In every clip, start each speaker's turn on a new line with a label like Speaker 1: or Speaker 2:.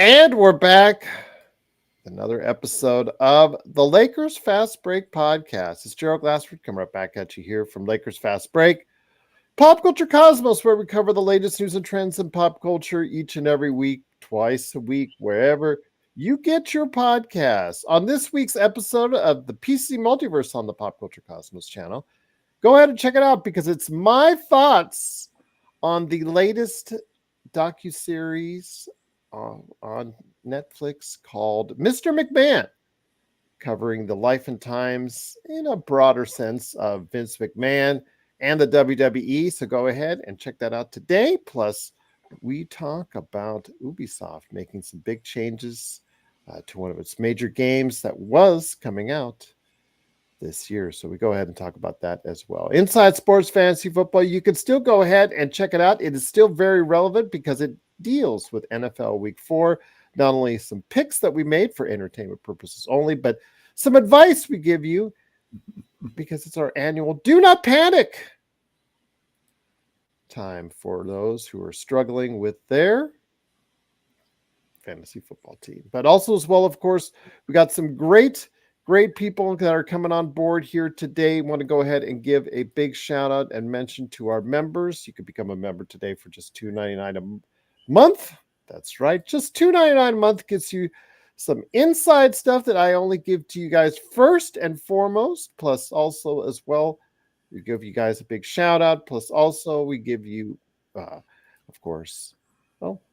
Speaker 1: And we're back. Another episode of the Lakers Fast Break podcast. It's Gerald Glassford coming right back at you here from Lakers Fast Break. Pop Culture Cosmos, where we cover the latest news and trends in pop culture each and every week, twice a week, wherever you get your podcasts. On this week's episode of the PC Multiverse on the Pop Culture Cosmos channel, go ahead and check it out because it's my thoughts on the latest docuseries on Netflix called Mr. McMahon, covering the life and times in a broader sense of Vince McMahon and the WWE. So go ahead and check that out today. Plus, we talk about Ubisoft making some big changes to one of its major games that was coming out this year. So we go ahead and talk about that as well. Inside Sports Fantasy Football, you can still go ahead and check it out. It is still very relevant because it deals with NFL Week 4. Not only some picks that we made for entertainment purposes only, but some advice we give you because it's our annual Do Not Panic time for those who are struggling with their fantasy football team. But also as well, of course, we got some great people that are coming on board here today. Want to go ahead and give a big shout out and mention to our members. You could become a member today for just $2.99 a month. That's right. Just $2.99 a month gets you some inside stuff that I only give to you guys first and foremost. Plus also as well, we give you guys a big shout out. Plus also we give you, of course,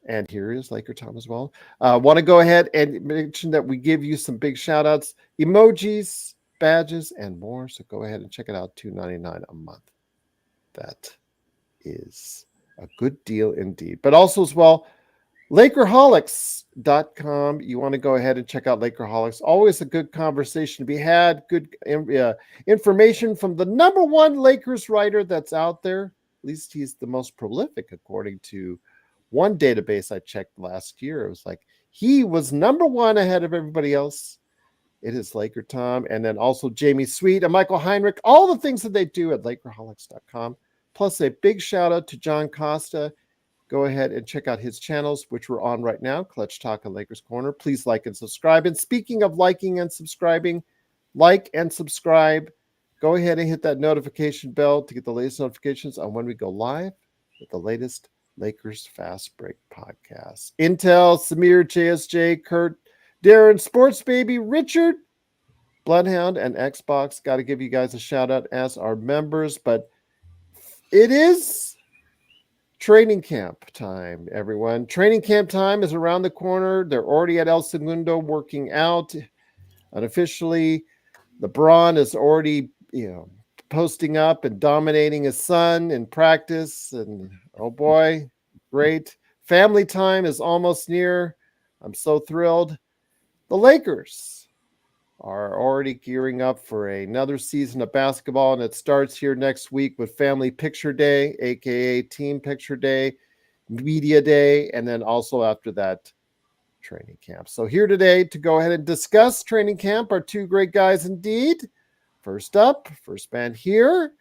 Speaker 1: and here is Laker Tom as well. Want to go ahead and mention that we give you some big shout outs, emojis, badges, and more. So go ahead and check it out. $2.99 a month. That is a good deal indeed. But also as well, Lakerholics.com. You want to go ahead and check out Lakerholics. Always a good conversation to be had. Good information from the number one Lakers writer that's out there. At least he's the most prolific, according to one database I checked last year. It was like he was number one ahead of everybody else. It is Laker Tom. And then also Jamie Sweet and Michael Heinrich. All the things that they do at Lakerholics.com. Plus a big shout out to John Costa. Go ahead and check out his channels, which we're on right now, Clutch Talk and Lakers Corner. Please like and subscribe. And speaking of liking and subscribing, like and subscribe. Go ahead and hit that notification bell to get the latest notifications on when we go live with the latest Lakers Fast Break podcast. Intel, Samir, JSJ, Kurt, Darren, Sports Baby, Richard, Bloodhound, and Xbox. Got to give you guys a shout out as our members, but it is training camp time, everyone. Training camp time is around the corner. They're already at El Segundo working out. Unofficially, LeBron is already, posting up and dominating his son in practice. And oh boy, great. Family time is almost near. I'm so thrilled. The Lakers are already gearing up for another season of basketball, and it starts here next week with Family Picture Day, aka Team Picture Day, Media Day, and then also after that, training camp. So here today to go ahead and discuss training camp are two great guys indeed. First up, first man here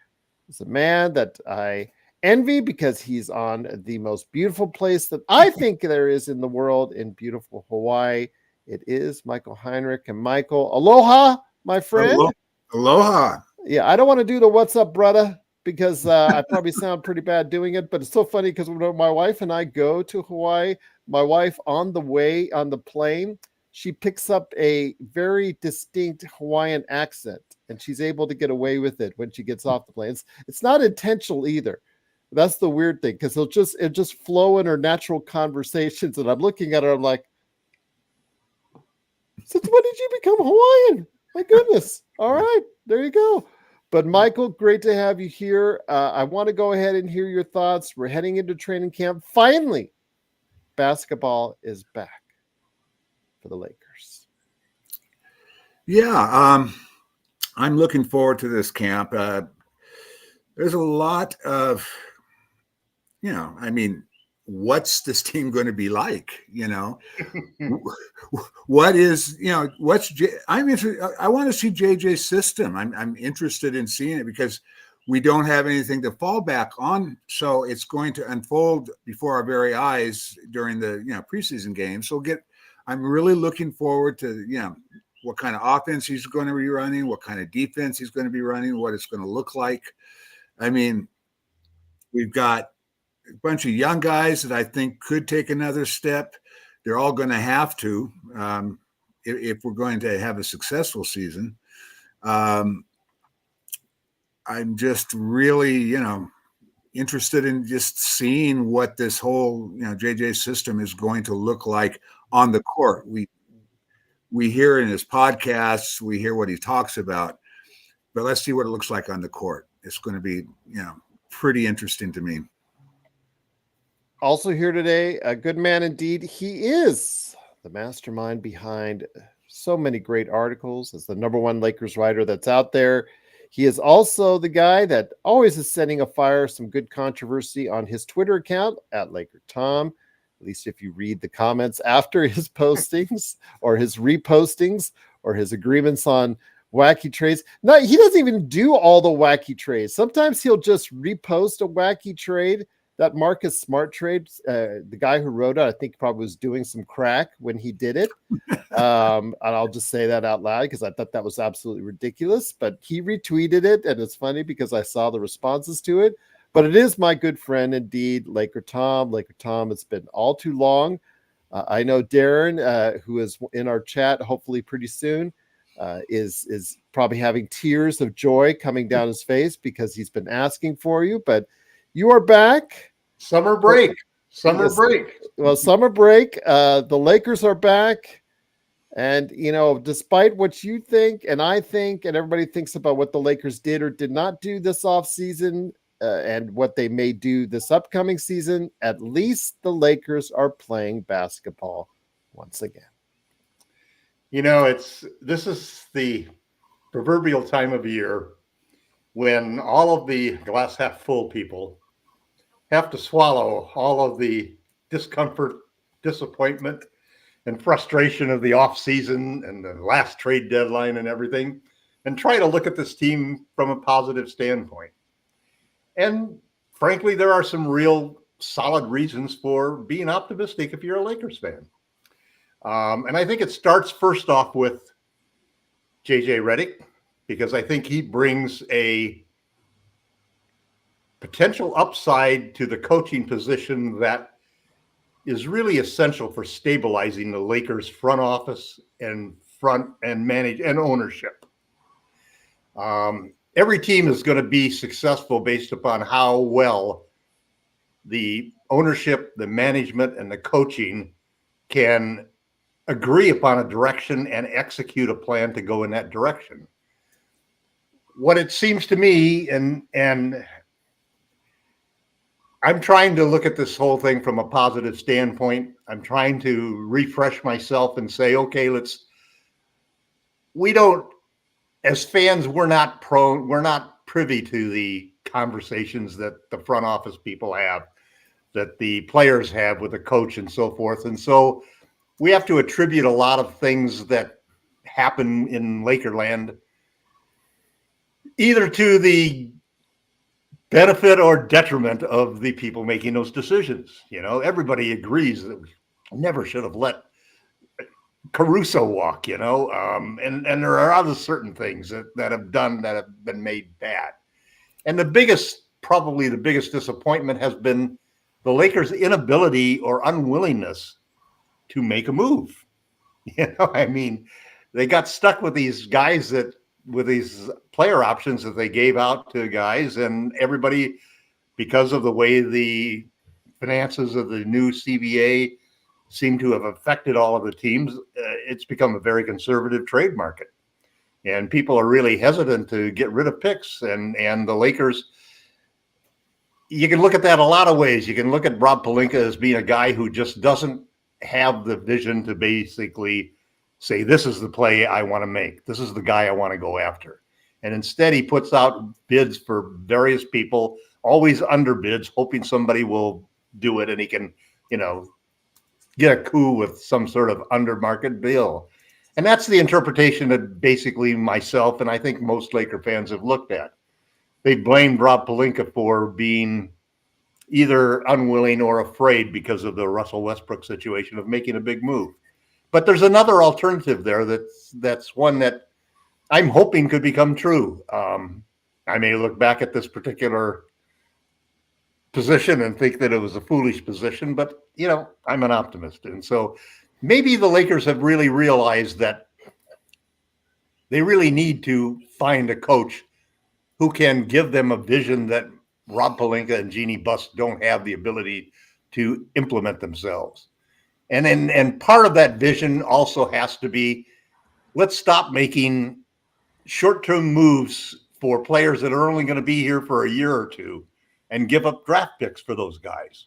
Speaker 1: is a man that I envy because he's on the most beautiful place that I think there is in the world, in beautiful Hawaii. It is Michael Heinrich. And Michael, aloha, my friend.
Speaker 2: Aloha.
Speaker 1: Yeah, I don't want to do the what's up, brother, because I probably sound pretty bad doing it. But it's so funny because when my wife and I go to Hawaii, my wife on the way on the plane, she picks up a very distinct Hawaiian accent, and she's able to get away with it when she gets off the plane. It's not intentional either. That's the weird thing, because it just flow in her natural conversations. And I'm looking at her, I'm like, since when did you become Hawaiian? My goodness. All right, there you go. But Michael, great to have you here. I want to go ahead and hear your thoughts. We're heading into training camp. Finally, basketball is back for the Lakers.
Speaker 2: Yeah, I'm looking forward to this camp. There's a lot of, what's this team going to be like? What is, I'm interested. I want to see JJ's system. I'm interested in seeing it because we don't have anything to fall back on. So it's going to unfold before our very eyes during the, preseason games. So we'll get I'm really looking forward to, what kind of offense he's going to be running, what kind of defense he's going to be running, what it's going to look like. I mean, we've got a bunch of young guys that I think could take another step. They're all going to have to if we're going to have a successful season. I'm just really, interested in just seeing what this whole, JJ system is going to look like on the court. We hear in his podcasts, we hear what he talks about, but let's see what it looks like on the court. It's going to be, pretty interesting to me.
Speaker 1: Also here today, a good man indeed. He is the mastermind behind so many great articles as the #1 Lakers writer that's out there. He is also the guy that always is setting afire some good controversy on his Twitter account at LakerTom. At least if you read the comments after his postings or his repostings or his agreements on wacky trades. No, he doesn't even do all the wacky trades. Sometimes he'll just repost a wacky trade. That Marcus Smart trade, the guy who wrote it, I think probably was doing some crack when he did it. And I'll just say that out loud because I thought that was absolutely ridiculous. But he retweeted it, and it's funny because I saw the responses to it. But it is my good friend indeed, Laker Tom. Laker Tom, it's been all too long. I know Darren, who is in our chat, hopefully pretty soon, is probably having tears of joy coming down his face because he's been asking for you. But you are back.
Speaker 3: Summer break.
Speaker 1: Well, summer break. The Lakers are back. And, despite what you think and I think and everybody thinks about what the Lakers did or did not do this offseason and what they may do this upcoming season, at least the Lakers are playing basketball once again.
Speaker 3: This is the proverbial time of year when all of the glass half full people have to swallow all of the discomfort, disappointment, and frustration of the offseason and the last trade deadline and everything, and try to look at this team from a positive standpoint. And frankly, there are some real solid reasons for being optimistic if you're a Lakers fan. And I think it starts first off with JJ Redick, because I think he brings a potential upside to the coaching position that is really essential for stabilizing the Lakers front office and manage and ownership. Every team is going to be successful based upon how well the ownership, the management, and the coaching can agree upon a direction and execute a plan to go in that direction. What it seems to me, and I'm trying to look at this whole thing from a positive standpoint. I'm trying to refresh myself and say, okay, as fans, we're not privy to the conversations that the front office people have, that the players have with the coach and so forth. And so we have to attribute a lot of things that happen in Lakerland either to the benefit or detriment of the people making those decisions. Everybody agrees that we never should have let Caruso walk, and there are other certain things that have been made bad. And probably the biggest disappointment has been the Lakers' inability or unwillingness to make a move. They got stuck with these guys with these player options that they gave out to guys, and everybody, because of the way the finances of the new CBA seem to have affected all of the teams, it's become a very conservative trade market. And people are really hesitant to get rid of picks. And the Lakers, you can look at that a lot of ways. You can look at Rob Pelinka as being a guy who just doesn't have the vision to basically say, this is the play I want to make. This is the guy I want to go after. And instead, he puts out bids for various people, always underbids, hoping somebody will do it and he can, get a coup with some sort of undermarket bill. And that's the interpretation that basically myself and I think most Laker fans have looked at. They blamed Rob Pelinka for being either unwilling or afraid because of the Russell Westbrook situation of making a big move. But there's another alternative there that's one that I'm hoping could become true. I may look back at this particular position and think that it was a foolish position, but I'm an optimist, and so maybe the Lakers have really realized that they really need to find a coach who can give them a vision that Rob Pelinka and Jeannie Buss don't have the ability to implement themselves. And part of that vision also has to be, let's stop making short-term moves for players that are only going to be here for a year or two and give up draft picks for those guys.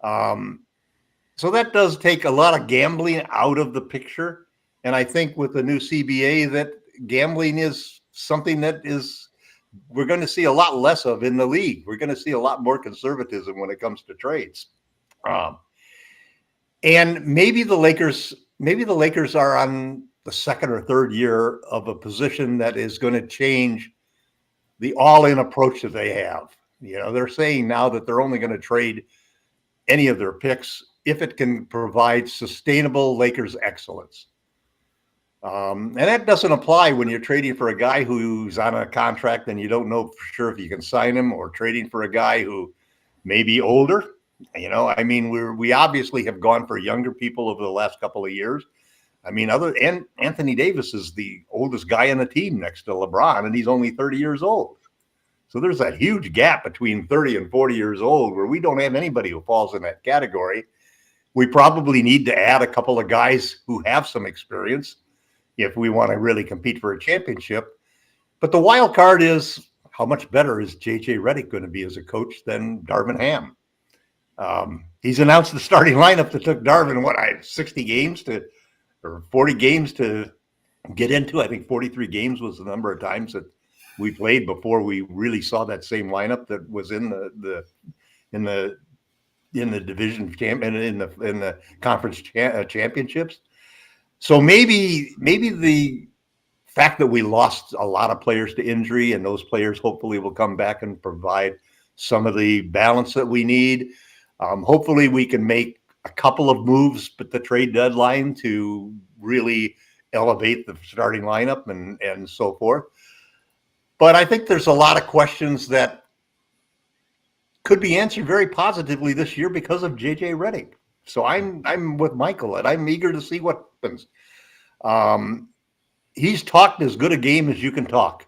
Speaker 3: So that does take a lot of gambling out of the picture. And I think with the new CBA that gambling is something that we're going to see a lot less of in the league. We're going to see a lot more conservatism when it comes to trades. And maybe the Lakers are on the second or third year of a position that is going to change the all-in approach that they have. They're saying now that they're only going to trade any of their picks if it can provide sustainable Lakers excellence. And that doesn't apply when you're trading for a guy who's on a contract and you don't know for sure if you can sign him, or trading for a guy who may be older. We obviously have gone for younger people over the last couple of years. Anthony Davis is the oldest guy on the team next to LeBron, and he's only 30 years old. So there's that huge gap between 30 and 40 years old where we don't have anybody who falls in that category. We probably need to add a couple of guys who have some experience if we want to really compete for a championship. But the wild card is, how much better is J.J. Redick going to be as a coach than Darvin Ham? He's announced the starting lineup that took Darvin, 60 games or 40 games to get into. I think 43 games was the number of times that we played before we really saw that same lineup that was in the division champ and in the conference championships. So maybe the fact that we lost a lot of players to injury, and those players hopefully will come back and provide some of the balance that we need. Hopefully we can make a couple of moves at the trade deadline to really elevate the starting lineup and so forth. But I think there's a lot of questions that could be answered very positively this year because of J.J. Redick. So I'm with Michael, and I'm eager to see what happens. He's talked as good a game as you can talk.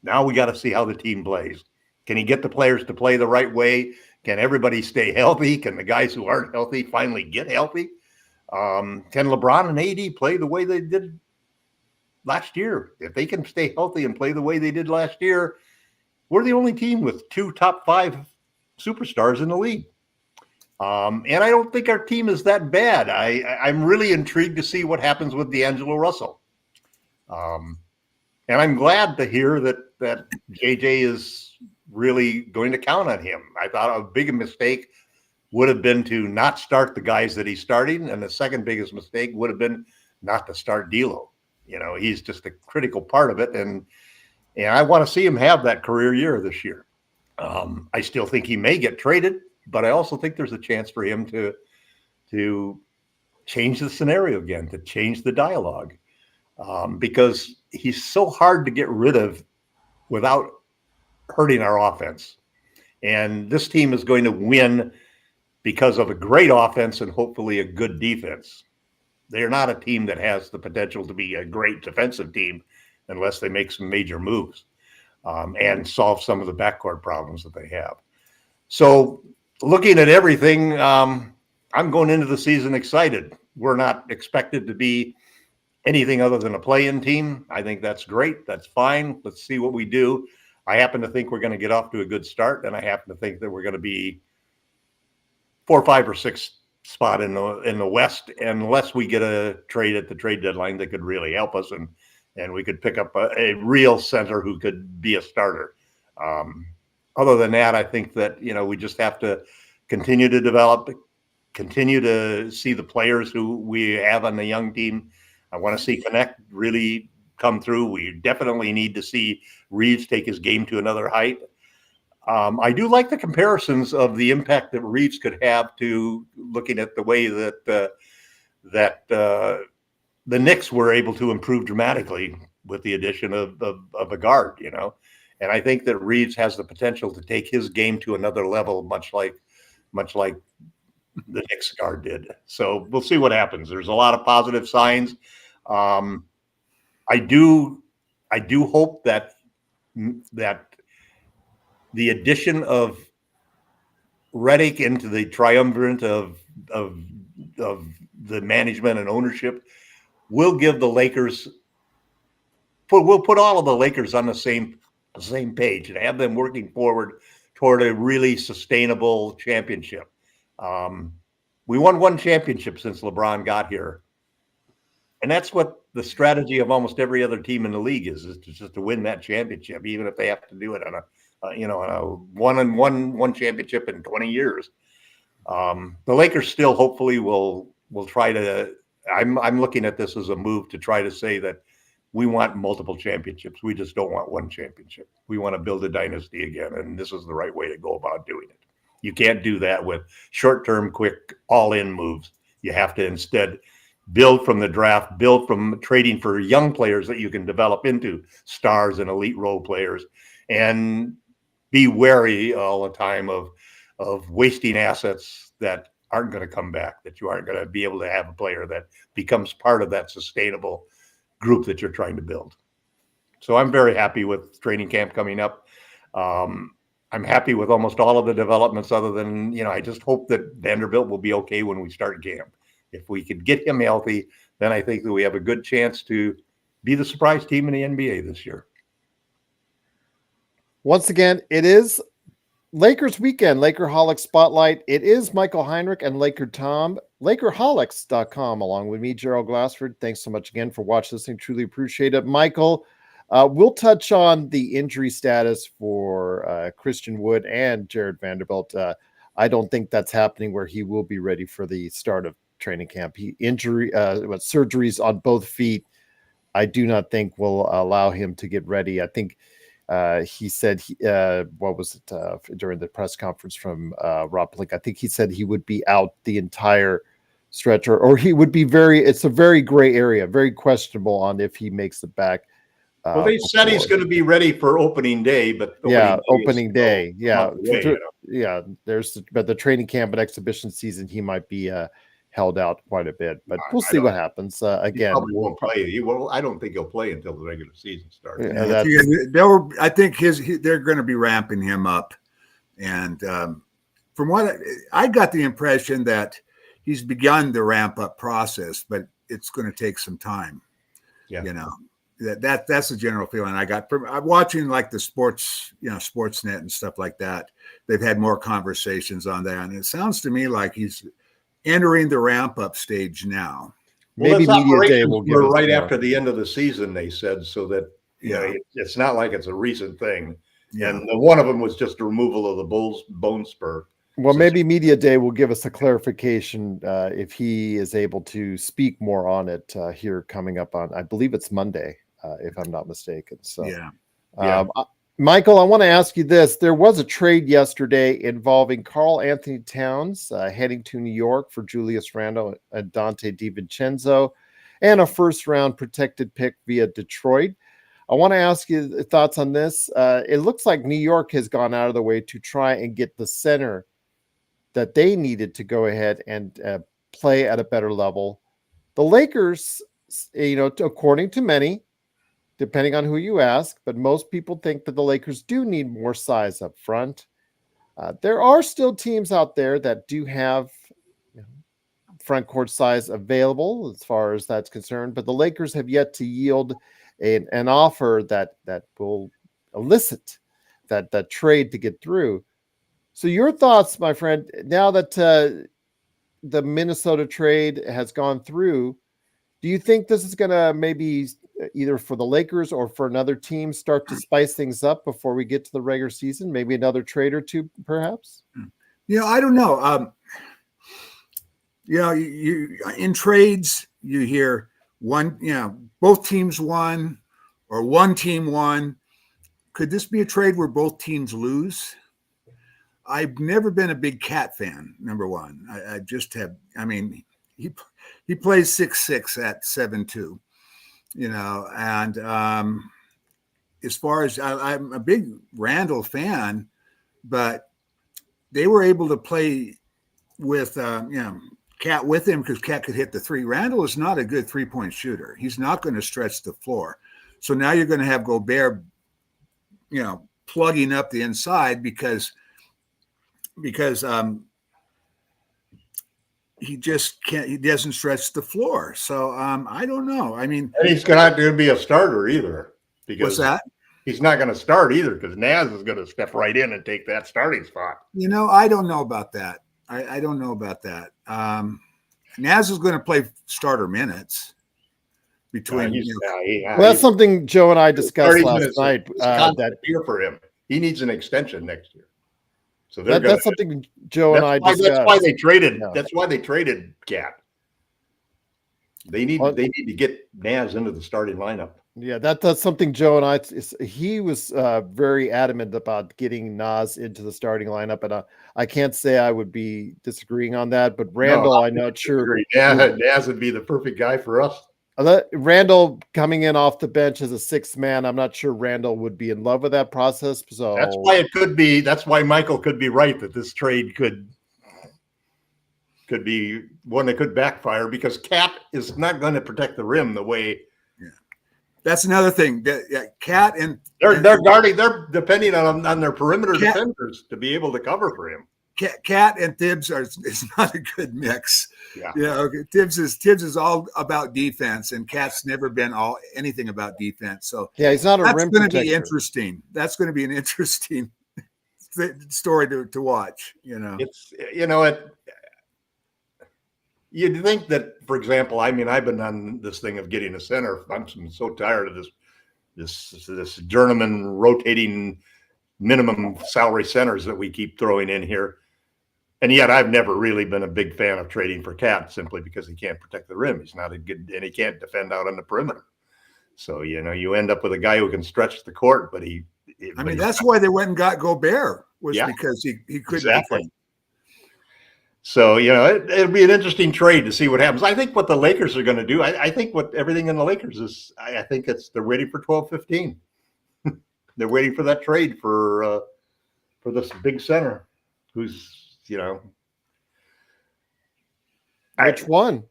Speaker 3: Now we got to see how the team plays. Can he get the players to play the right way? Can everybody stay healthy? Can the guys who aren't healthy finally get healthy? Can LeBron and AD play the way they did last year? If they can stay healthy and play the way they did last year, we're the only team with 2 top 5 superstars in the league. And I don't think our team is that bad. I'm really intrigued to see what happens with D'Angelo Russell. And I'm glad to hear that JJ is really going to count on him. I thought a big mistake would have been to not start the guys that he's starting. And the second biggest mistake would have been not to start D'Lo. He's just a critical part of it. And I want to see him have that career year this year. I still think he may get traded, but I also think there's a chance for him to change the scenario again, to change the dialogue, because he's so hard to get rid of without hurting our offense. And this team is going to win because of a great offense and hopefully a good defense. They're not a team that has the potential to be a great defensive team unless they make some major moves and solve some of the backcourt problems that they have. So looking at everything, I'm going into the season excited. We're not expected to be anything other than a play-in team. I think that's great. That's fine. Let's see what we do. I happen to think we're going to get off to a good start, and I happen to think that we're going to be 4, 5, or 6 spot in the West, unless we get a trade at the trade deadline that could really help us, and we could pick up a real center who could be a starter. Other than that, I think that we just have to continue to develop, continue to see the players who we have on the young team. I want to see Connect really come through. We definitely need to see Reeves take his game to another height. I do like the comparisons of the impact that Reeves could have to looking at the way that that the Knicks were able to improve dramatically with the addition of a guard, and I think that Reeves has the potential to take his game to another level, much like the Knicks guard did. So we'll see what happens. There's a lot of positive signs. I do hope that the addition of Redick into the triumvirate of the management and ownership will give the Lakers. We'll put all of the Lakers on the same page and have them working forward toward a really sustainable championship. We won one championship since LeBron got here, and that's what the strategy of almost every other team in the league is just to win that championship, even if they have to do it on a one championship in 20 years. The Lakers still hopefully will try to. I'm looking at this as a move to try to say that we want multiple championships. We just don't want one championship. We want to build a dynasty again, and this is the right way to go about doing it. You can't do that with short-term, quick, all-in moves. You have to instead build from the draft, build from trading for young players that you can develop into stars and elite role players, and be wary all the time of wasting assets that aren't going to come back, that you aren't going to be able to have a player that becomes part of that sustainable group that you're trying to build. So I'm very happy with training camp coming up. I'm happy with almost all of the developments other than, I just hope that Vanderbilt will be okay when we start camp. If we could get him healthy, then I think that we have a good chance to be the surprise team in the NBA this year.
Speaker 1: Once again, it is Lakers weekend, Lakerholics Spotlight. It is Michael Heinrich and Laker Tom, Lakerholics.com, along with me, Gerald Glassford. Thanks so much again for watching, listening. Truly appreciate it. Michael, we'll touch on the injury status for Christian Wood and Jared Vanderbilt. I don't think that's happening where he will be ready for the start of training camp. Surgeries on both feet, I do not think will allow him to get ready. I think he said, during the press conference from Rob Pelinka, I think he said he would be out the entire stretch, or he would be it's a very gray area, very questionable on if he makes it back.
Speaker 3: Well, they said he's going to be ready for opening day, but
Speaker 1: opening day.
Speaker 3: Yeah.
Speaker 1: But the training camp and exhibition season, he might be held out quite a bit, but we'll see what happens. Again,
Speaker 3: he probably won't play. I don't think he'll play until the regular season starts.
Speaker 2: I think they're going to be ramping him up, and from what I got the impression that he's begun the ramp up process, but it's going to take some time.
Speaker 3: Yeah,
Speaker 2: that's the general feeling I got from watching like the sports, Sportsnet and stuff like that. They've had more conversations on that, and it sounds to me like he's entering the ramp up stage now.
Speaker 1: Maybe media day will give us
Speaker 3: right after the end of the season, they said, so that it's not like it's a recent thing. Yeah. And one of them was just a removal of the bone spur.
Speaker 1: Well, maybe media day will give us a clarification if he is able to speak more on it here coming up on, I believe it's Monday, if I'm not mistaken. So Michael, I want to ask you this. There was a trade yesterday involving Karl-Anthony Towns heading to New York for Julius Randle and Dante DiVincenzo, and a first-round protected pick via Detroit. I want to ask you thoughts on this. It looks like New York has gone out of the way to try and get the center that they needed to go ahead and play at a better level. The Lakers, according to many, depending on who you ask, but most people think that the Lakers do need more size up front. There are still teams out there that do have front court size available as far as that's concerned, but the Lakers have yet to yield an offer that will elicit that trade to get through. So your thoughts, my friend, now that the Minnesota trade has gone through, do you think this is going to maybe either for the Lakers or for another team start to spice things up before we get to the regular season? Maybe another trade or two, perhaps?
Speaker 2: I don't know. You in trades, you hear both teams won or one team won. Could this be a trade where both teams lose? I've never been a big Cat fan, number one. I just have, he plays 6'6" at 7'2", and as far as I'm a big Randall fan, but they were able to play with Cat with him because Cat could hit the three. Randall is not a good 3-point shooter. He's not going to stretch the floor. So now you're going to have Gobert, plugging up the inside because he just can't. He doesn't stretch the floor. So I don't know. I mean,
Speaker 3: and he's not going to be a starter either
Speaker 2: what's
Speaker 3: because
Speaker 2: that?
Speaker 3: he's not going to start either because Naz is going to step right in and take that starting spot.
Speaker 2: I don't know about that. I don't know about that. Naz is going to play starter minutes between.
Speaker 1: Well, that's something Joe and I discussed last night.
Speaker 3: That year for him, he needs an extension next year. So
Speaker 1: that's something Joe and I discussed.
Speaker 3: That's why they traded. Yeah. That's why they traded Cat. They need to get Naz into the starting lineup.
Speaker 1: Yeah, that's something Joe and I. He was very adamant about getting Naz into the starting lineup, and I can't say I would be disagreeing on that. But Randall, I'm not sure.
Speaker 3: Naz would be the perfect guy for us.
Speaker 1: Randall coming in off the bench as a sixth man, I'm not sure Randall would be in love with that process. So
Speaker 3: that's why it could be. That's why Michael could be right that this trade could be one that could backfire because Cat is not going to protect the rim the way.
Speaker 2: Yeah, that's another thing. Cat and
Speaker 3: they're guarding. They're depending on their perimeter defenders to be able to cover for him.
Speaker 2: Cat and Tibbs is not a good mix. Yeah. Tibbs is all about defense, and Cat's never been anything about defense. So
Speaker 1: yeah, he's not a rim protector.
Speaker 2: That's going to be interesting. That's going to be an interesting story to watch.
Speaker 3: It's you'd think that, for example, I mean, I've been on this thing of getting a center. I'm so tired of this journeyman rotating minimum salary centers that we keep throwing in here. And yet I've never really been a big fan of trading for Cat simply because he can't protect the rim. He's not a good, and he can't defend out on the perimeter. So, you end up with a guy who can stretch the court, but
Speaker 2: that's why they went and got Gobert because he couldn't.
Speaker 3: Exactly. So, it'll be an interesting trade to see what happens. I think what the Lakers are going to do, I think what everything in the Lakers is, I think they're waiting for 12-15. They're waiting for that trade for this big center who's,
Speaker 1: which one?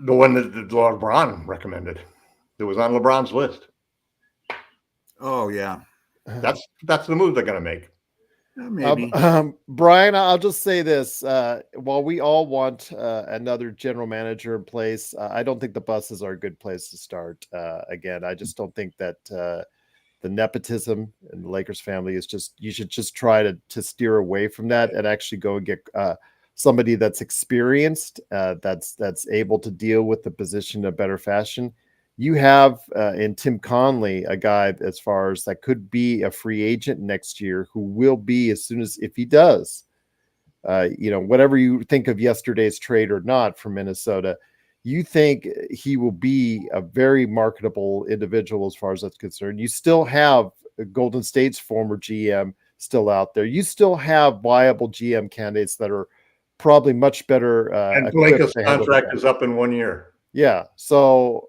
Speaker 3: The one that LeBron recommended. That was on LeBron's list.
Speaker 2: Oh yeah,
Speaker 3: that's the move they're going to make.
Speaker 2: Maybe.
Speaker 1: Brian, I'll just say this: while we all want another general manager in place, I don't think the buses are a good place to start. Again, I just don't think that the nepotism in the Lakers family is you should just try to steer away from that and actually go and get somebody that's experienced, that's able to deal with the position in a better fashion. You have in Tim Conley, a guy as far as that could be a free agent next year, who will be as soon as if he does, whatever you think of yesterday's trade or not from Minnesota, you think he will be a very marketable individual as far as that's concerned. You still have Golden State's former GM still out there. You still have viable GM candidates that are probably much better.
Speaker 3: And Pelinka's contract is up in 1 year.
Speaker 1: Yeah. So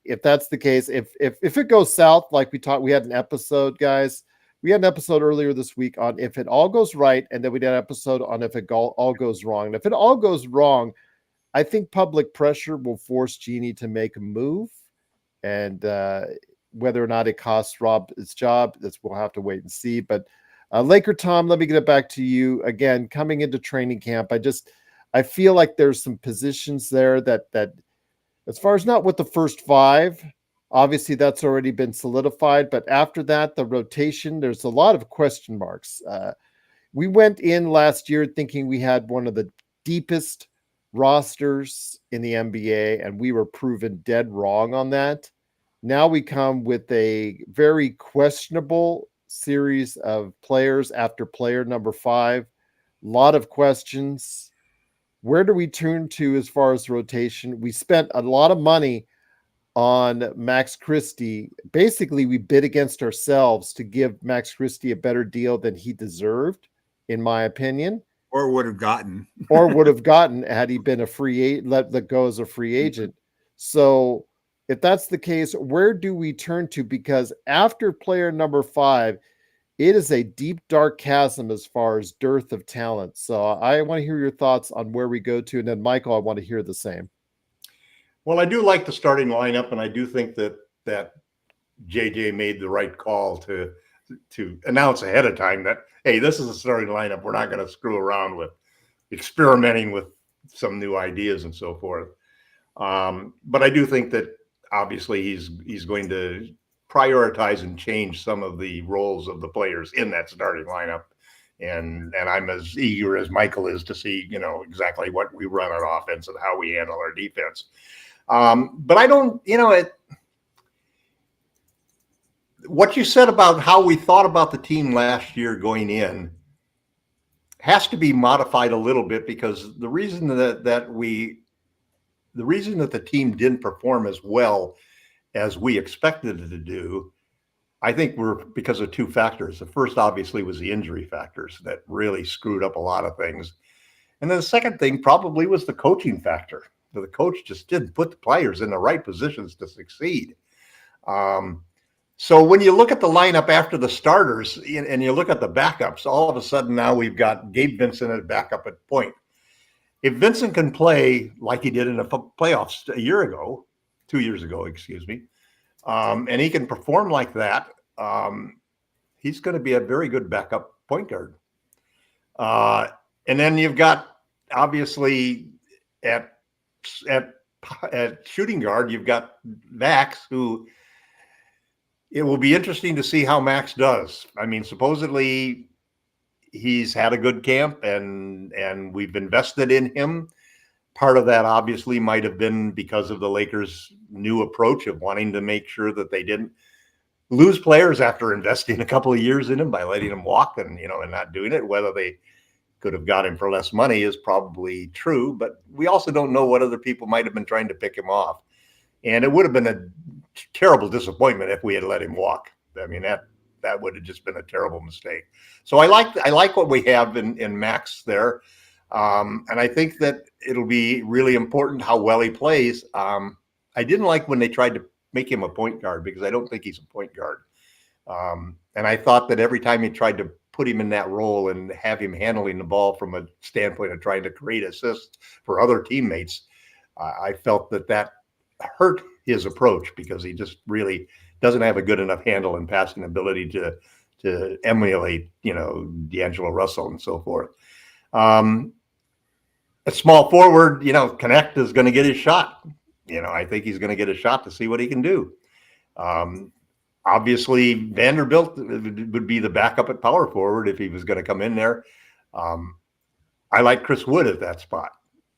Speaker 1: if that's the case, if it goes south, like we had an episode, guys. We had an episode earlier this week on if it all goes right, and then we did an episode on if it all goes wrong. And if it all goes wrong, I think public pressure will force Jeannie to make a move, and whether or not it costs Rob his job, we'll have to wait and see. But Laker Tom, let me get it back to you again. Coming into training camp, I feel like there's some positions there that as far as not with the first five, obviously that's already been solidified. But after that, the rotation, there's a lot of question marks. We went in last year thinking we had one of the deepest rosters in the NBA, and we were proven dead wrong on that. Now we come with a very questionable series of players after player number 5. A lot of questions. Where do we turn to as far as rotation? We spent a lot of money on Max Christie. Basically, we bid against ourselves to give Max Christie a better deal than he deserved, in my opinion.
Speaker 2: or would have gotten.
Speaker 1: or would have gotten had he been a free agent, let go as a free agent. So if that's the case, where do we turn to? Because after player number 5, it is a deep, dark chasm as far as dearth of talent. So I want to hear your thoughts on where we go to. And then, Michael, I want to hear the same.
Speaker 3: Well, I do like the starting lineup, and I do think that JJ made the right call to announce ahead of time that, hey, this is the starting lineup. We're not going to screw around with experimenting with some new ideas and so forth. But I do think that obviously he's going to prioritize and change some of the roles of the players in that starting lineup. And I'm as eager as Michael is to see, exactly what we run on offense and how we handle our defense. But I don't, what you said about how we thought about the team last year going in has to be modified a little bit, because the reason that the team didn't perform as well as we expected it to do, I think were because of 2 factors. The first, obviously, was the injury factors that really screwed up a lot of things. And then the second thing probably was the coaching factor. The coach just didn't put the players in the right positions to succeed. So when you look at the lineup after the starters and you look at the backups, all of a sudden now we've got Gabe Vincent at backup at point. If Vincent can play like he did in the playoffs 2 years ago, and he can perform like that, he's going to be a very good backup point guard. And then you've got, obviously, at shooting guard, you've got Max, who it will be interesting to see how Max does. I mean, supposedly he's had a good camp and we've invested in him. Part of that obviously might have been because of the Lakers' new approach of wanting to make sure that they didn't lose players after investing a couple of years in him by letting him walk and not doing it. Whether they could have got him for less money is probably true, but we also don't know what other people might have been trying to pick him off. And it would have been a terrible disappointment if we had let him walk. I mean, that would have just been a terrible mistake. So I like what we have in Max there. And I think that it'll be really important how well he plays. I didn't like when they tried to make him a point guard, because I don't think he's a point guard. And I thought that every time he tried to put him in that role and have him handling the ball from a standpoint of trying to create assists for other teammates, I felt that hurt his approach, because he just really doesn't have a good enough handle and passing ability to emulate, D'Angelo Russell and so forth. A small forward, Connect is going to get his shot. I think he's going to get a shot to see what he can do. Obviously, Vanderbilt would be the backup at power forward if he was going to come in there. I like Chris Wood at that spot.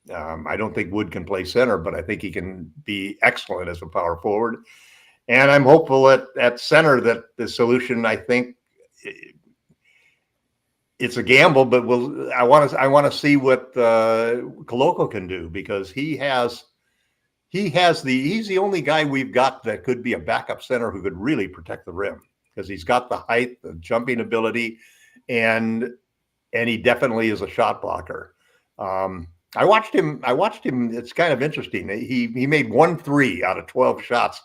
Speaker 3: I don't think Wood can play center, but I think he can be excellent as a power forward. And I'm hopeful at center that the solution, I think, it's a gamble, but I want to see what Koloko can do, because he's the only guy we've got that could be a backup center who could really protect the rim, because he's got the height, the jumping ability, and he definitely is a shot blocker. I watched him. It's kind of interesting. He made 1 3 out of 12 shots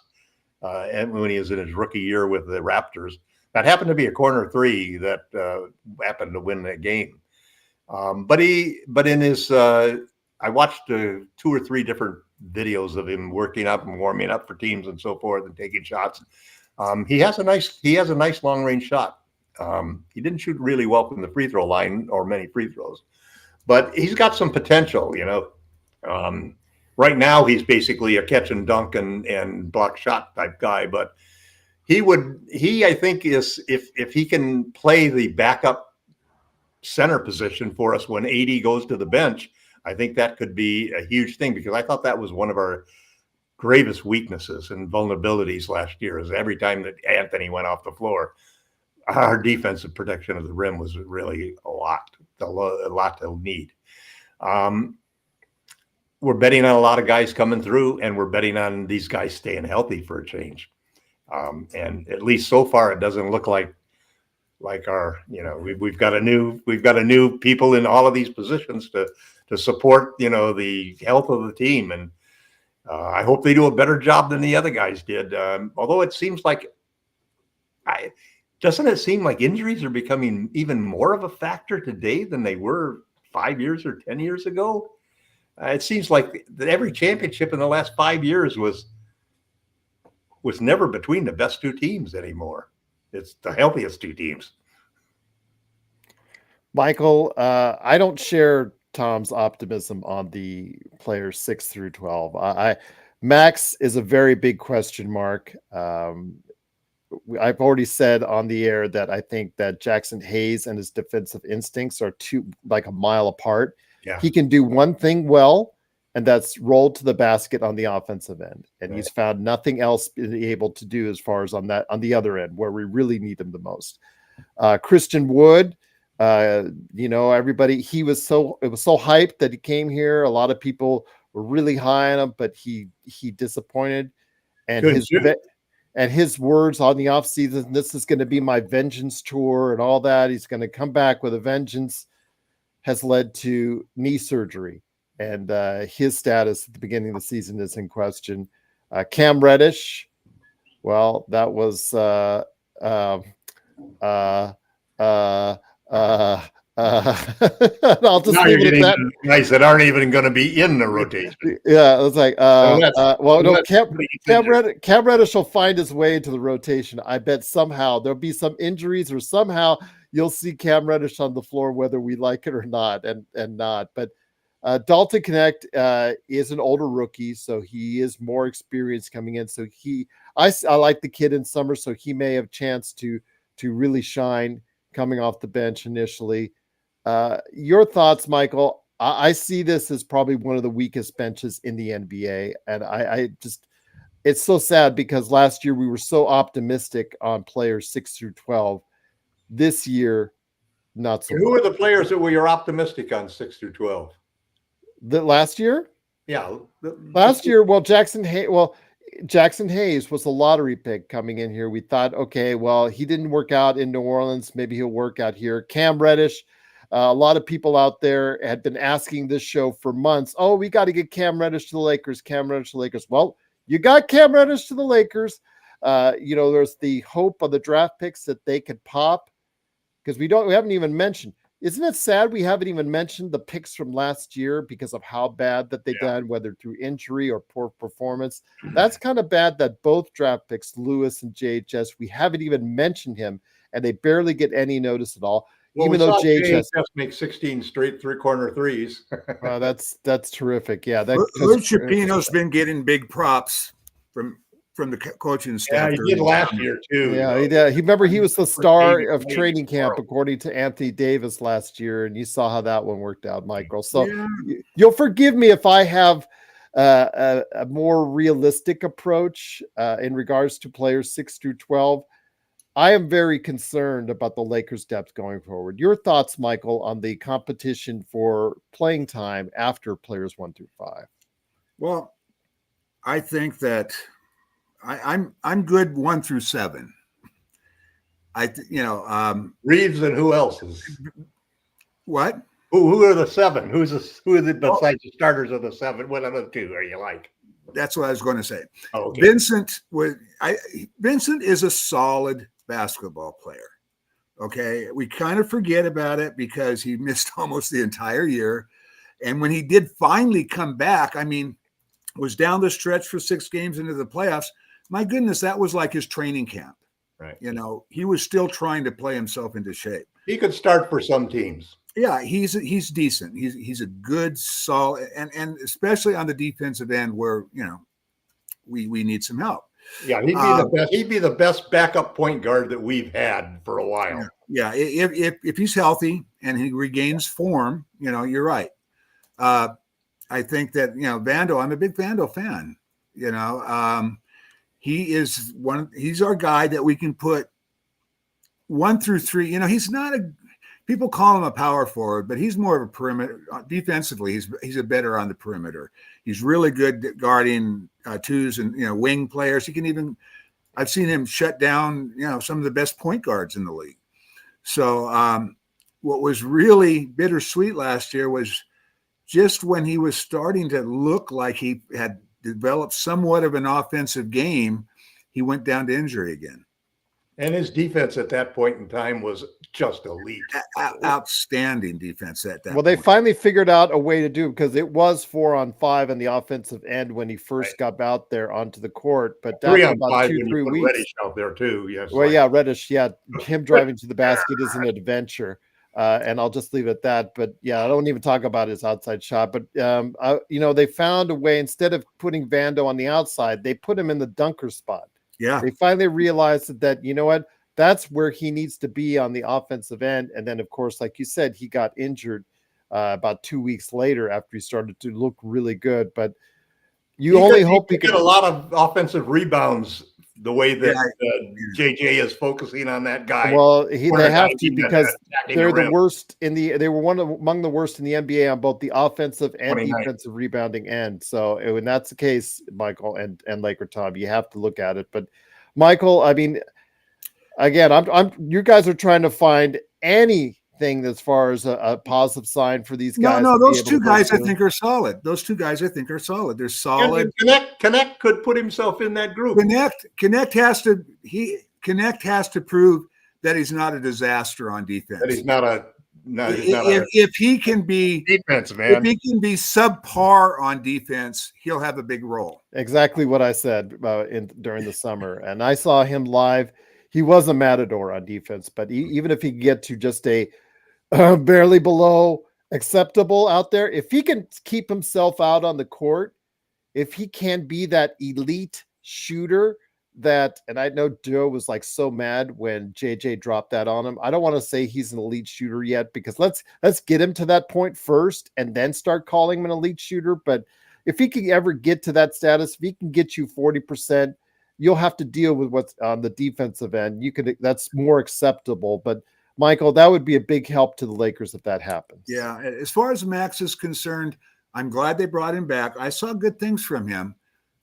Speaker 3: and when he was in his rookie year with the Raptors. That happened to be a corner 3 that happened to win that game. But in his, I watched 2 or 3 different videos of him working up and warming up for teams and so forth and taking shots. He has a nice long range shot. He didn't shoot really well from the free throw line or many free throws, but he's got some potential. Right now he's basically a catch and dunk and block shot type guy, but I think is if he can play the backup center position for us when AD goes to the bench, I think that could be a huge thing, because I thought that was one of our gravest weaknesses and vulnerabilities last year, is every time that Anthony went off the floor, our defensive protection of the rim was really a lot to need. We're betting on a lot of guys coming through, and we're betting on these guys staying healthy for a change. And at least so far, it doesn't look like like our, we've got a new people in all of these positions to support, the health of the team. And I hope they do a better job than the other guys did. Although it seems like, doesn't it seem like injuries are becoming even more of a factor today than they were 5 years or 10 years ago? It seems like that every championship in the last 5 years was never between the best two teams anymore. It's the healthiest two teams.
Speaker 1: Michael, I don't share Tom's optimism on the players 6 through 12. Max is a very big question mark. I've already said on the air that I think that Jackson Hayes and his defensive instincts are like a mile apart.
Speaker 3: Yeah.
Speaker 1: He can do one thing well, and that's roll to the basket on the offensive end. And
Speaker 3: Right.
Speaker 1: He's found nothing else able to do as far as on the other end where we really need him the most. Christian Wood, everybody, it was so hyped that he came here. A lot of people were really high on him, but he disappointed. And his words on the offseason, this is going to be my vengeance tour and all that. He's going to come back with a vengeance, has led to knee surgery. And his status at the beginning of the season is in question. Cam Reddish, well, that was I'll just
Speaker 3: now
Speaker 1: leave
Speaker 3: you're
Speaker 1: it
Speaker 3: getting
Speaker 1: at that.
Speaker 3: Guys that aren't even going to be in the rotation.
Speaker 1: Yeah, it was like, Cam Reddish will find his way into the rotation. I bet somehow there'll be some injuries, or somehow you'll see Cam Reddish on the floor, whether we like it or not, and not. But Dalton Connect is an older rookie, so he is more experienced coming in. So I like the kid in summer, so he may have a chance to really shine coming off the bench initially. Your thoughts, Michael? I see this as probably one of the weakest benches in the NBA. And I just, it's so sad because last year we were so optimistic on players 6 through 12. This year, not so much.
Speaker 3: Who are the players that we are optimistic on 6 through 12?
Speaker 1: The last year?
Speaker 3: Yeah.
Speaker 1: Last year, well, Jackson Hayes was a lottery pick coming in here. We thought, okay, well, he didn't work out in New Orleans. Maybe he'll work out here. Cam Reddish, a lot of people out there had been asking this show for months. Oh, we got to get Cam Reddish to the Lakers. Cam Reddish to the Lakers. Well, you got Cam Reddish to the Lakers. There's the hope of the draft picks that they could pop, because we haven't even mentioned. Isn't it sad we haven't even mentioned the picks from last year because of how bad that they done, whether through injury or poor performance? That's kind of bad that both draft picks, Lewis and JHS, we haven't even mentioned him, and they barely get any notice at all.
Speaker 3: Well,
Speaker 1: even though JHS
Speaker 3: makes 16 straight three-corner threes.
Speaker 1: That's terrific. Yeah,
Speaker 2: Luke Chapino's been getting big props from the coaching staff.
Speaker 3: Yeah, he did last year too.
Speaker 1: Yeah, he did. Remember, he was the star of training camp, according to Anthony Davis last year, and you saw how that one worked out, Michael. So you'll forgive me if I have a more realistic approach in regards to players 6 through 12. I am very concerned about the Lakers' depth going forward. Your thoughts, Michael, on the competition for playing time after players 1 through 5?
Speaker 2: Well, I think that I'm good 1 through 7.
Speaker 3: Reeves and who else is
Speaker 2: what?
Speaker 3: Who are the 7? Who are the besides the starters of the 7? What other 2 are you like?
Speaker 2: That's what I was going to say.
Speaker 3: Oh, okay.
Speaker 2: Vincent is a solid basketball player. Okay, we kind of forget about it because he missed almost the entire year, and when he did finally come back, was down the stretch for 6 games into the playoffs. My goodness, that was like his training camp.
Speaker 3: Right.
Speaker 2: He was still trying to play himself into shape.
Speaker 3: He could start for some teams.
Speaker 2: Yeah, he's decent. He's a good, solid, and especially on the defensive end where we need some help.
Speaker 3: Yeah, he'd be the best. He'd be the best backup point guard that we've had for a while.
Speaker 2: Yeah, if he's healthy and he regains form, you're right. I think that Vando. I'm a big Vando fan. He's our guy that we can put 1 through 3. He's not people call him a power forward, but he's more of a perimeter. Defensively, he's a better on the perimeter. He's really good at guarding 2s and wing players. I've seen him shut down some of the best point guards in the league. So what was really bittersweet last year was just when he was starting to look like he had developed somewhat of an offensive game, he went down to injury again.
Speaker 3: And his defense at that point in time was just elite.
Speaker 2: Outstanding defense at that
Speaker 1: Well, they
Speaker 2: point.
Speaker 1: finally figured out a way to do, because it was 4-on-5 on the offensive end when he first got out there onto the court. But that's
Speaker 3: 3-on-5
Speaker 1: about
Speaker 3: when you
Speaker 1: 2-3
Speaker 3: put
Speaker 1: weeks.
Speaker 3: Reddish out there too. Yes.
Speaker 1: Well, yeah, Reddish. Yeah, him driving to the basket is an adventure, and I'll just leave it at that. But yeah, I don't even talk about his outside shot. But they found a way, instead of putting Vando on the outside, they put him in the dunker spot.
Speaker 2: Yeah,
Speaker 1: they finally realized that you know what, that's where he needs to be on the offensive end. And then, of course, like you said, he got injured about 2 weeks later after he started to look really good. But you only hope
Speaker 3: he could get a lot of offensive rebounds the way that JJ is focusing on that guy.
Speaker 1: Well, they have to, because they're the worst they were among the worst in the NBA on both the offensive and defensive rebounding end. So when that's the case, Michael and Laker Tom, you have to look at it. But Michael, I mean, again, you guys are trying to find anything as far as a positive sign for these guys.
Speaker 2: No, those two guys I think are solid. Those two guys I think are solid. They're solid.
Speaker 3: And Connect could put himself in that group.
Speaker 2: Connect has to prove that he's not a disaster on defense.
Speaker 3: That he's not
Speaker 2: if he can be
Speaker 3: defense, man.
Speaker 2: If he can be subpar on defense, he'll have a big role.
Speaker 1: Exactly what I said during the summer, and I saw him live. He was a matador on defense, but even if he can get to just a barely below acceptable out there, if he can keep himself out on the court, if he can be that elite shooter and I know Joe was like so mad when JJ dropped that on him. I don't want to say he's an elite shooter yet, because let's get him to that point first and then start calling him an elite shooter. But if he can ever get to that status, if he can get you 40%, you'll have to deal with what's on the defensive end. That's more acceptable. But Michael, that would be a big help to the Lakers if that happens.
Speaker 2: Yeah. As far as Max is concerned, I'm glad they brought him back. I saw good things from him.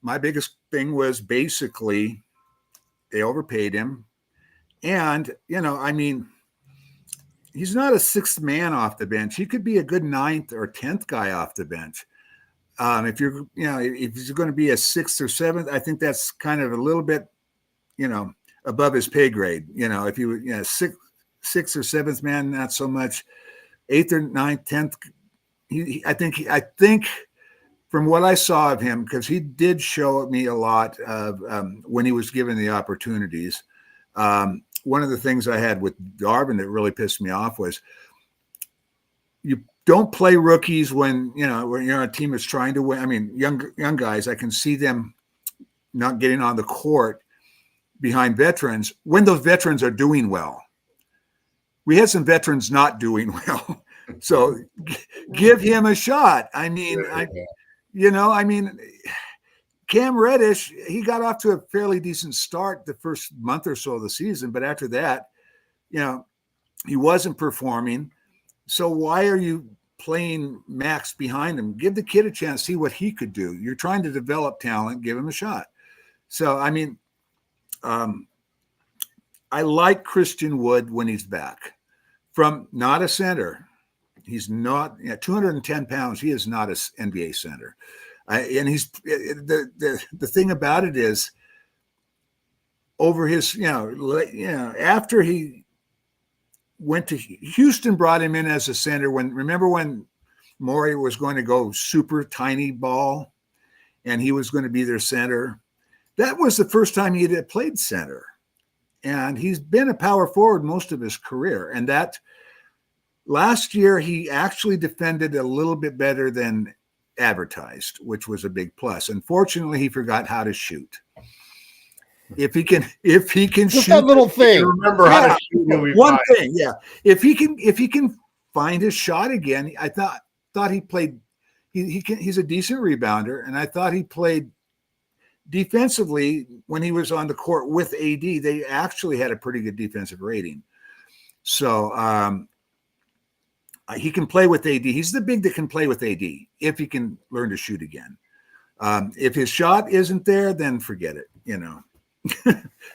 Speaker 2: My biggest thing was basically they overpaid him. And, he's not a sixth man off the bench. He could be a good 9th or 10th guy off the bench. If he's going to be a 6th or 7th, I think that's kind of a little bit, above his pay grade. If you were 6th or 7th man, not so much. 8th or 9th, 10th. I think from what I saw of him, because he did show me a lot of when he was given the opportunities. One of the things I had with Darvin that really pissed me off was you don't play rookies when you're a team that's trying to win. I mean, young guys, I can see them not getting on the court behind veterans when those veterans are doing well. We had some veterans not doing well, so give him a shot. I mean, Cam Reddish, he got off to a fairly decent start the first month or so of the season, but after that, he wasn't performing. So why are you playing Max behind him? Give the kid a chance, see what he could do. You're trying to develop talent, give him a shot. So, I like Christian Wood when he's back. From not a center. He's not 210 pounds. He is not an NBA center. And he's the thing about it is over his, after he went to Houston, brought him in as a center. Remember when Morey was going to go super tiny ball and he was going to be their center? That was the first time he had played center. And he's been a power forward most of his career. And that last year, he actually defended a little bit better than advertised, which was a big plus. Unfortunately, he forgot how to shoot. If he can
Speaker 1: just
Speaker 2: shoot
Speaker 1: that little thing.
Speaker 3: Remember how to shoot.
Speaker 2: One thing, yeah. If he can find his shot again, I thought he played. He's a decent rebounder, and I thought he played defensively when he was on the court with AD. They actually had a pretty good defensive rating. So he can play with AD. He's the big that can play with AD if he can learn to shoot again. If his shot isn't there, then forget it.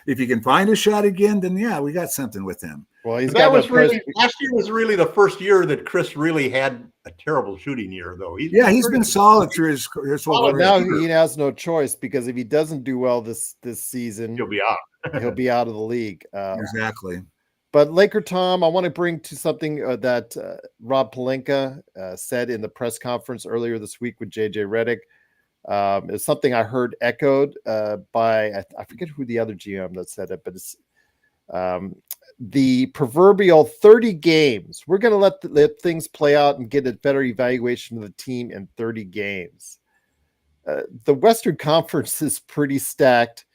Speaker 2: if you can find a shot again, then yeah, we got something with him.
Speaker 1: Well, he's
Speaker 3: That
Speaker 1: got
Speaker 3: was
Speaker 1: no press.
Speaker 3: really last year was really the first year that Chris really had a terrible shooting year, though.
Speaker 2: He's
Speaker 3: pretty
Speaker 2: been
Speaker 3: good.
Speaker 2: solid through his whole
Speaker 1: Well,
Speaker 2: career.
Speaker 1: now he has no choice, because if he doesn't do well this season,
Speaker 3: He'll be out.
Speaker 1: he'll be out of the league.
Speaker 2: Exactly.
Speaker 1: But Laker Tom, I want to bring to something that Rob Pelinka said in the press conference earlier this week with JJ Redick. It's something I heard echoed by, I forget who the other GM that said it, but it's the proverbial 30 games. We're going to let things play out and get a better evaluation of the team in 30 games. The Western Conference is pretty stacked.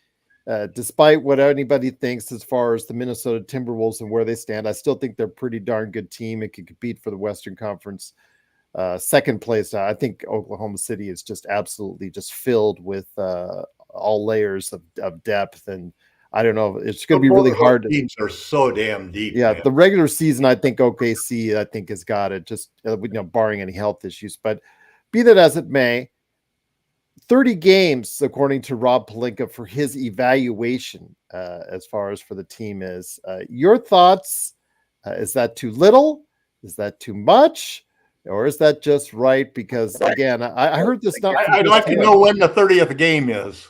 Speaker 1: Despite what anybody thinks as far as the Minnesota Timberwolves and where they stand, I still think they're a pretty darn good team and can compete for the Western Conference second place. I think Oklahoma City is just absolutely just filled with all layers of depth, and I don't know. It's going to be really hard.
Speaker 3: Teams are so damn deep.
Speaker 1: Yeah,
Speaker 3: man.
Speaker 1: the regular season, I think OKC, has got it, just barring any health issues. But be that as it may, 30 games, according to Rob Pelinka, for his evaluation as far as for the team is. Your thoughts? Is that too little? Is that too much? Or is that just right? Because, again, I heard this.
Speaker 3: I'd like to know when the 30th game is.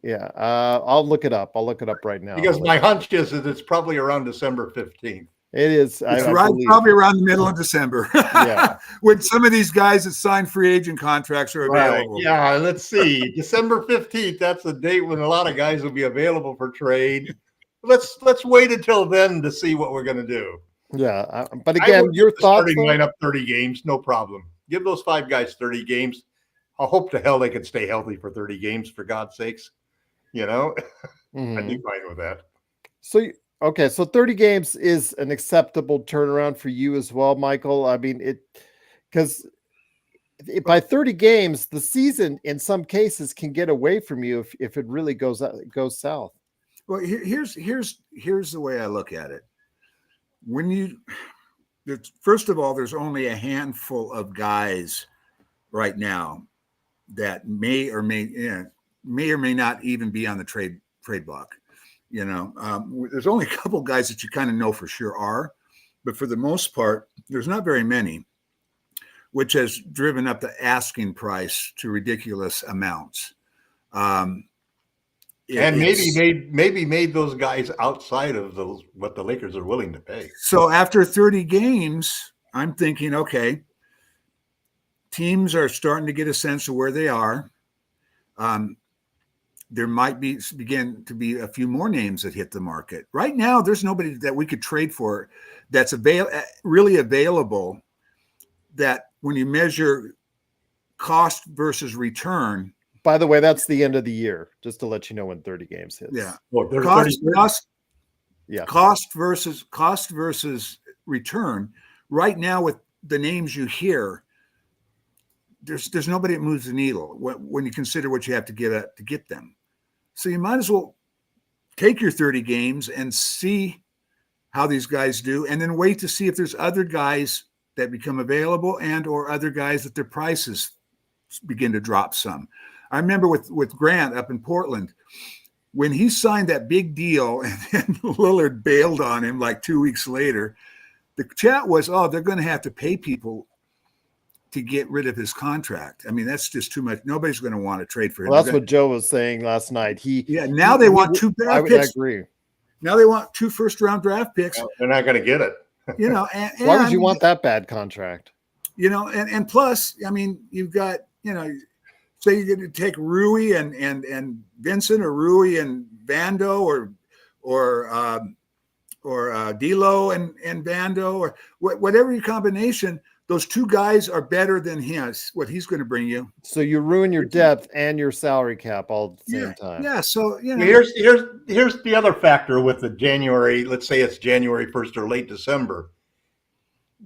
Speaker 1: Yeah, I'll look it up. I'll look it up right now.
Speaker 3: Because my hunch is that it's probably around December 15th.
Speaker 1: It is.
Speaker 2: It's probably around the middle of December.
Speaker 1: Yeah.
Speaker 2: When some of these guys that sign free agent contracts are available.
Speaker 3: Right. Yeah, let's see. December 15th, that's the date when a lot of guys will be available for trade. Let's wait until then to see what we're going to do.
Speaker 1: Yeah, but again, your thoughts?
Speaker 3: Starting line up 30 games, no problem. Give those 5 guys 30 games. I hope to hell they can stay healthy for 30 games, for God's sakes.
Speaker 1: Mm-hmm.
Speaker 3: I'd be fine with that.
Speaker 1: So, okay, so 30 games is an acceptable turnaround for you as well, Michael. I mean, because by 30 games, the season in some cases can get away from you if it really goes south.
Speaker 2: Well, here's the way I look at it. First of all, there's only a handful of guys right now that may or may not even be on the trade block. There's only a couple guys that you kind of know for sure are, but for the most part, there's not very many, which has driven up the asking price to ridiculous amounts.
Speaker 3: And maybe made those guys outside of what the Lakers are willing to pay.
Speaker 2: So after 30 games, I'm thinking, okay, teams are starting to get a sense of where they are. There might begin to be a few more names that hit the market. Right now, there's nobody that we could trade for that's really available, that when you measure cost versus return.
Speaker 1: By the way, that's the end of the year, just to let you know when 30 games hits.
Speaker 2: Yeah.
Speaker 3: Well,
Speaker 2: cost versus return. Right now, with the names you hear, there's nobody that moves the needle when you consider what you have to get them. So you might as well take your 30 games and see how these guys do, and then wait to see if there's other guys that become available and or other guys that their prices begin to drop some. I remember with Grant up in Portland, when he signed that big deal and then Lillard bailed on him like 2 weeks later, the chat was, they're going to have to pay people to get rid of his contract. I mean, that's just too much. Nobody's going to want to trade for him.
Speaker 1: Well, that's what Joe was saying last night.
Speaker 2: Now they want 2 draft picks.
Speaker 1: I agree.
Speaker 2: Now they want 2 first-round draft picks.
Speaker 3: No, they're not going to get it.
Speaker 2: And
Speaker 1: why would you want that bad contract?
Speaker 2: And plus, I mean, you've got, say you're going to take Rui and Vincent, or Rui and Vando, or D'Lo and Vando, or whatever your combination. Those 2 guys are better than what he's going to bring you.
Speaker 1: So you ruin your depth and your salary cap all at the same time.
Speaker 2: Yeah. So
Speaker 3: here's the other factor with the January. Let's say it's January 1st or late December.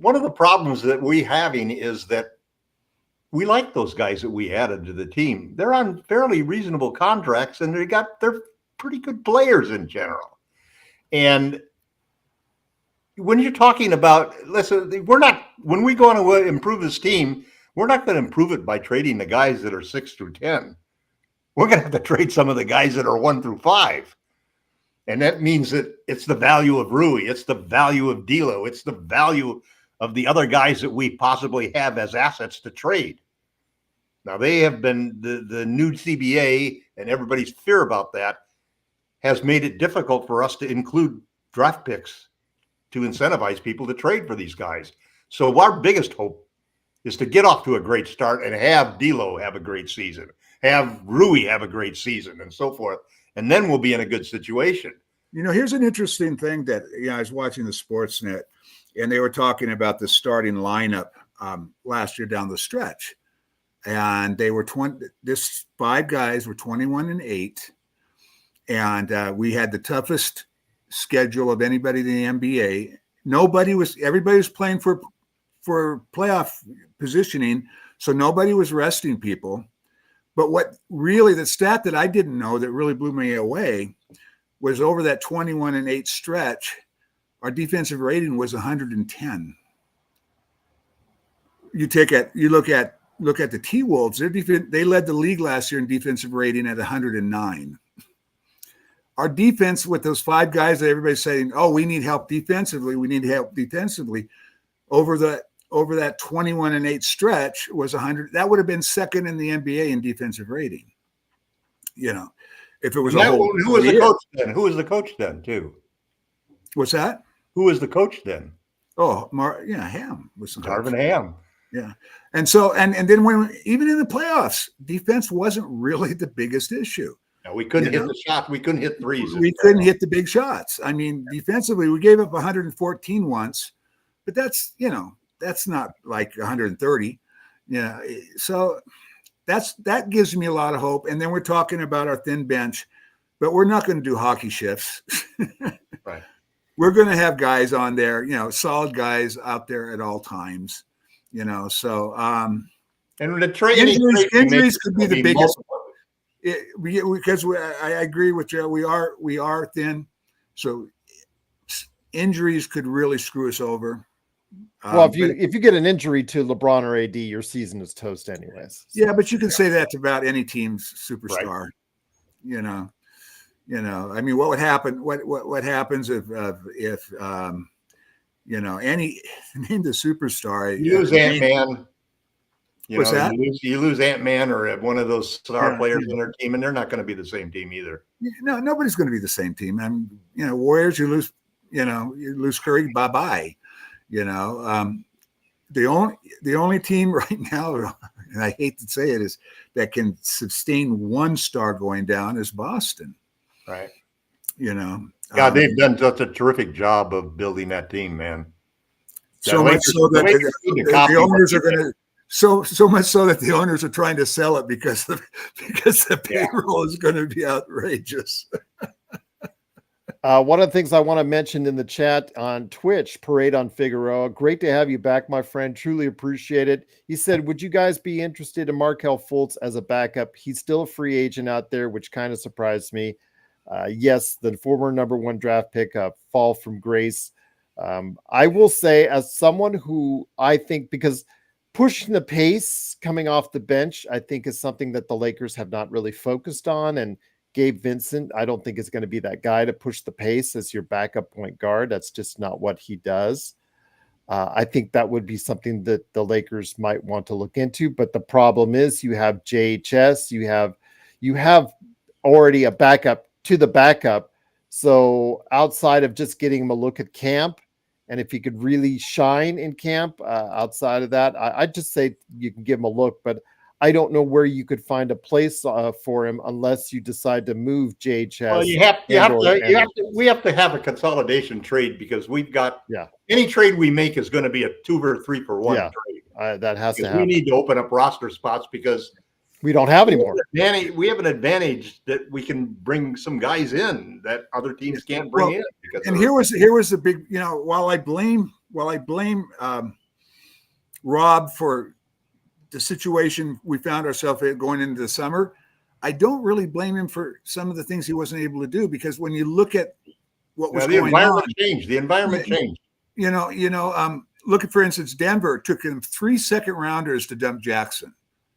Speaker 3: One of the problems that we're having is that we like those guys that we added to the team. They're on fairly reasonable contracts, and they're pretty good players in general. And when you're talking about, listen, when we go on to improve this team, we're not going to improve it by trading the guys that are 6 through 10. We're going to have to trade some of the guys that are 1 through 5. And that means that it's the value of Rui, it's the value of D'Lo, it's the value of the other guys that we possibly have as assets to trade. Now, they have been the new CBA, and everybody's fear about that has made it difficult for us to include draft picks to incentivize people to trade for these guys. So our biggest hope is to get off to a great start and have D'Lo have a great season, have Rui have a great season, and so forth. And then we'll be in a good situation.
Speaker 2: You know, here's an interesting thing that, I was watching the Sportsnet, and they were talking about the starting lineup last year down the stretch. And they were 5 guys were 21-8. And we had the toughest schedule of anybody in the NBA. Everybody was playing for playoff positioning. So nobody was resting people. But the stat that I didn't know that really blew me away was over that 21-8 stretch, our defensive rating was 110. You look at the T-Wolves, they led the league last year in defensive rating at 109. Our defense with those 5 guys that everybody's saying, oh, we need help defensively. Over that 21-8 stretch was 100. That would have been second in the NBA in defensive rating. If it was
Speaker 3: who was the coach then? Who was the coach then too?
Speaker 2: What's that?
Speaker 3: Who was the coach then?
Speaker 2: Oh, Ham was
Speaker 3: Darvin Ham.
Speaker 2: Yeah. And so, and then even in the playoffs, defense wasn't really the biggest issue.
Speaker 3: No, we couldn't hit the shot. We couldn't hit threes.
Speaker 2: We couldn't hit the big shots. I mean, defensively, we gave up 114 once, but that's not like 130. Yeah. So that gives me a lot of hope. And then we're talking about our thin bench, but we're not going to do hockey shifts.
Speaker 3: Right.
Speaker 2: We're going to have guys on there, solid guys out there at all times. So
Speaker 3: and the trade
Speaker 2: injuries could be the biggest. Because I agree with you, we are thin, so injuries could really screw us over.
Speaker 1: Well, if you get an injury to LeBron or AD, your season is toast anyways.
Speaker 2: Yeah, but you can say that about any team's superstar. Right. I mean, what would happen? What happens if any name the superstar?
Speaker 3: You lose Ant-Man.
Speaker 2: What's that?
Speaker 3: You lose Ant-Man or one of those star players in their team, and they're not going to be the same team either.
Speaker 2: No, nobody's going to be the same team. And Warriors, you lose Curry, bye-bye. The only team right now, and I hate to say it, is that can sustain one star going down is Boston.
Speaker 3: Right.
Speaker 2: God,
Speaker 3: they've done such a terrific job of building that team, man.
Speaker 2: So much so that the owners are going to. So much so that the owners are trying to sell it because the payroll is going to be outrageous.
Speaker 1: One of the things I want to mention in the chat on Twitch, Parade on Figueroa, great to have you back, my friend. Truly appreciate it. He said, would you guys be interested in Markelle Fultz as a backup? He's still a free agent out there, which kind of surprised me. Yes, the former #1 draft pick, fall from grace. I will say, as someone who I think, because pushing the pace coming off the bench, I think is something that the Lakers have not really focused on. And Gabe Vincent, I don't think is going to be that guy to push the pace as your backup point guard. That's just not what he does. I think that would be something that the Lakers might want to look into. But the problem is you have JHS, you have already a backup to the backup. So outside of just getting him a look at camp, and if he could really shine in camp, outside of that, I'd just say you can give him a look. But I don't know where you could find a place for him unless you decide to move JHS.
Speaker 3: Well, we have to have a consolidation trade because we've got any trade we make is going to be a 2 or 3 for 1 trade.
Speaker 1: That has to happen.
Speaker 3: We need to open up roster spots because
Speaker 1: we don't have any more.
Speaker 3: We have an advantage that we can bring some guys in that other teams can't bring in.
Speaker 2: And here was the big, while I blame Rob for the situation we found ourselves in going into the summer, I don't really blame him for some of the things he wasn't able to do, because when you look at what was going on,
Speaker 3: the environment changed.
Speaker 2: Look at, for instance, Denver took him 3 second-rounders to dump Jackson.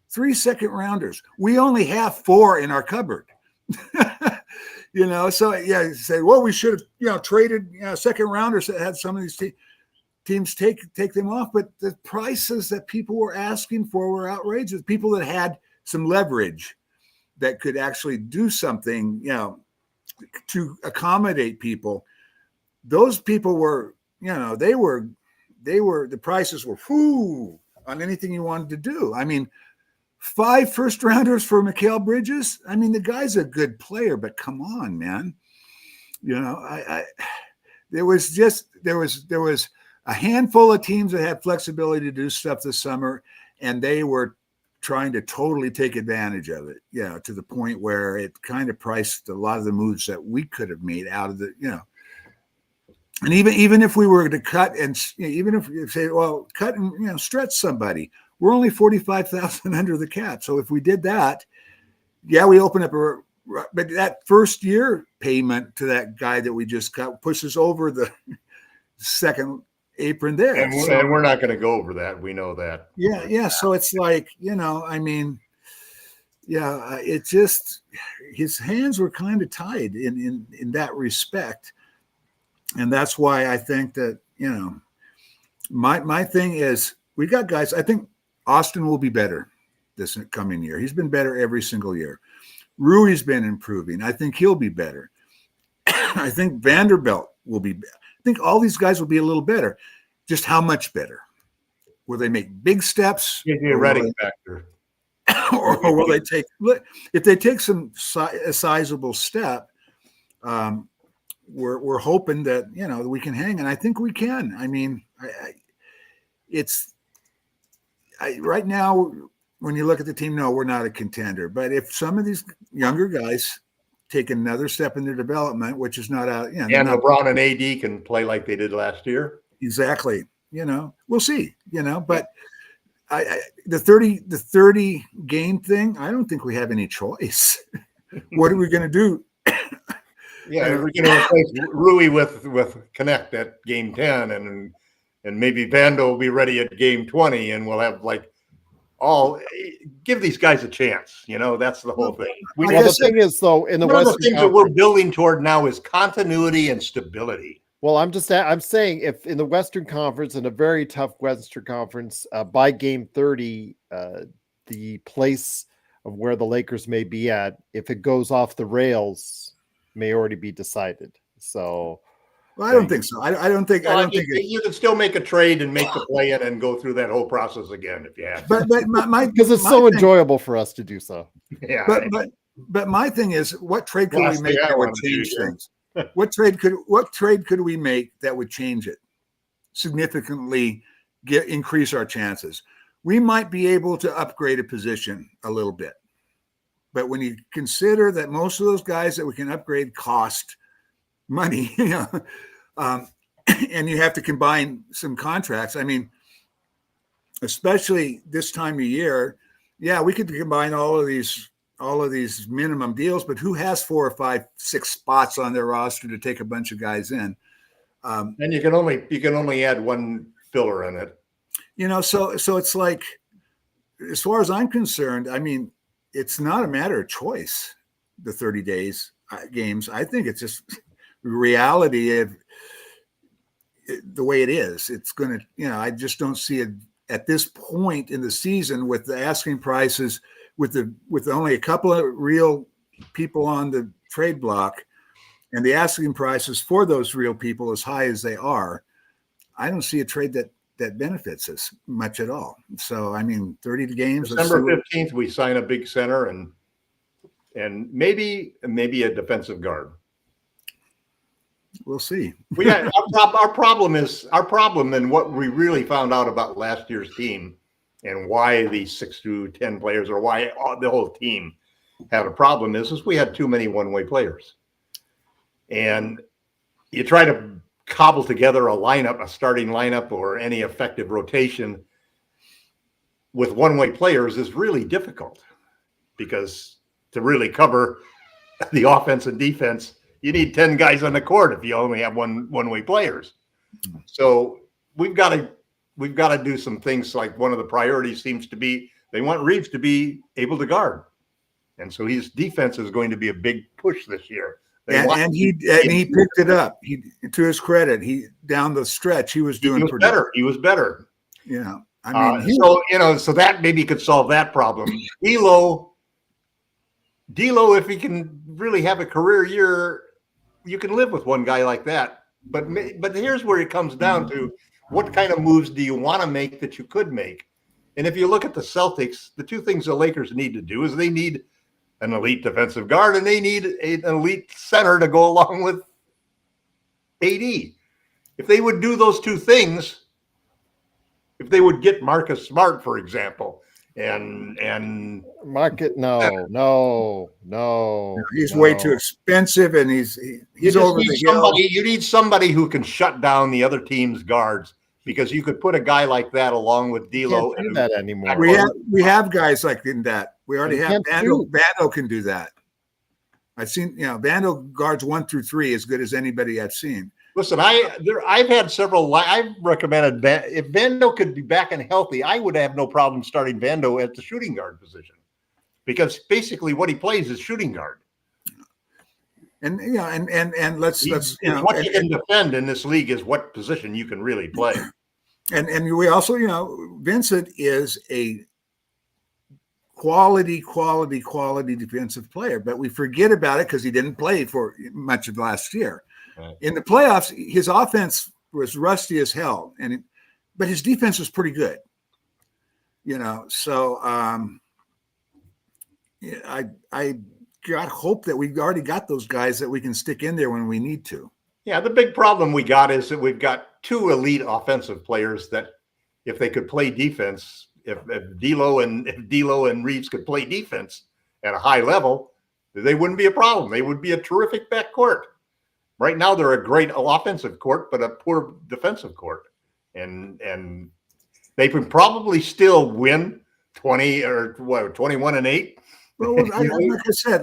Speaker 2: 3 second-rounders. We only have 4 in our cupboard. So yeah, you say, well, we should have, traded, second rounders that had some of these teams take them off. But the prices that people were asking for were outrageous. People that had some leverage that could actually do something, to accommodate people. Those people were, the prices were on anything you wanted to do. I mean, 5 first rounders for Mikal Bridges. I mean, the guy's a good player, but come on, man. There was a handful of teams that had flexibility to do stuff this summer, and they were trying to totally take advantage of it, to the point where it kind of priced a lot of the moves that we could have made out of the, and even if we were to cut and even if you say, well, cut and stretch somebody, we're only 45,000 under the cap. So if we did that, we open up but that first year payment to that guy that we just cut pushes over the second apron there.
Speaker 3: And we're not going to go over that. We know that.
Speaker 2: Yeah. So it's like, I mean, it just, his hands were kind of tied in that respect. And that's why I think that, my thing is, we got guys. I think Austin will be better this coming year. He's been better every single year. Rui's been improving. I think he'll be better. I think Vanderbilt will be better. I think all these guys will be a little better. Just how much better? Will they make big steps?
Speaker 3: Theoretic factor.
Speaker 2: Or will they take? If they take a sizable step, we're hoping that we can hang, and I think we can. I mean, right now when you look at the team, no, we're not a contender. But if some of these younger guys take another step in their development, which is not out,
Speaker 3: and LeBron and AD can play like they did last year.
Speaker 2: Exactly. We'll see. But the 30 game thing, I don't think we have any choice. What are we going to do?
Speaker 3: We're going to replace Rui with Connect at game 10, and maybe Vando will be ready at game 20, and we'll have give these guys a chance. That's the whole thing.
Speaker 1: The thing is, though, in the Western
Speaker 3: Conference, the things that we're building toward now is continuity and stability.
Speaker 1: Well, I'm saying if in the Western Conference, in a very tough Western Conference, by game 30, the place of where the Lakers may be at, if it goes off the rails, may already be decided. So,
Speaker 2: well, I don't think so. I don't think
Speaker 3: you can still make a trade and make the play in and go through that whole process again if you have to.
Speaker 2: But
Speaker 1: because it's so enjoyable for us to do so.
Speaker 2: Yeah. But my thing is, what trade could we make that would change things? What trade could we make that would change it significantly, increase our chances? We might be able to upgrade a position a little bit, but when you consider that most of those guys that we can upgrade cost money, and you have to combine some contracts. I mean, especially this time of year, we could combine all of these minimum deals, but who has 4 or 5, 6 spots on their roster to take a bunch of guys in?
Speaker 3: And you can only add one filler in it.
Speaker 2: So it's like, as far as I'm concerned, I mean, it's not a matter of choice. The 30 days games, I think it's just reality of the way it is. It's going to, I just don't see it at this point in the season with the asking prices. With only a couple of real people on the trade block and the asking prices for those real people as high as they are, I don't see a trade that benefits us much at all. So, I mean, 30 games.
Speaker 3: December 15th, we sign a big center and maybe a defensive guard.
Speaker 2: We'll see.
Speaker 3: Our problem and what we really found out about last year's team and why these 6 through 10 players, or why the whole team had a problem is we had too many one-way players. And you try to cobble together a starting lineup or any effective rotation with one-way players is really difficult, because to really cover the offense and defense, you need 10 guys on the court if you only have one-way players. So we've got to do some things. Like, one of the priorities seems to be they want Reeves to be able to guard. And so his defense is going to be a big push this year.
Speaker 2: And he picked it up. He, to his credit, he down the stretch he was doing pretty
Speaker 3: better. He was better.
Speaker 2: Yeah, I mean,
Speaker 3: so that maybe could solve that problem. D'Lo, if he can really have a career year, you can live with one guy like that. But here's where it comes down to: what kind of moves do you want to make that you could make? And if you look at the Celtics, the two things the Lakers need to do is they need an elite defensive guard and they need an elite center to go along with AD. If they would do those two things, if they would get Marcus Smart, for example, and
Speaker 1: Market, no.
Speaker 2: He's way too expensive, and he's over the hill.
Speaker 3: You need somebody who can shut down the other team's guards, because you could put a guy like that along with D'Lo.
Speaker 1: Can't do that anymore.
Speaker 2: We have guys like in that. We already have Vando. Vando can do that. I've seen, Vando guards 1 through 3 as good as anybody I've seen.
Speaker 3: Listen, I've had several. I've recommended if Vando could be back and healthy, I would have no problem starting Vando at the shooting guard position, because basically what he plays is shooting guard.
Speaker 2: And and let's
Speaker 3: what you can defend in this league is what position you can really play.
Speaker 2: And we also, Vincent is a quality defensive player, but we forget about it because he didn't play for much of last year. Right. In the playoffs, his offense was rusty as hell, but his defense was pretty good. So I got hope that we've already got those guys that we can stick in there when we need to.
Speaker 3: Yeah, the big problem we got is that we've got 2 elite offensive players that, if they could play defense, if D'Lo and Reeves could play defense at a high level, they wouldn't be a problem. They would be a terrific backcourt. Right now, they're a great offensive court, but a poor defensive court, and they can probably still win 21-8.
Speaker 2: Well,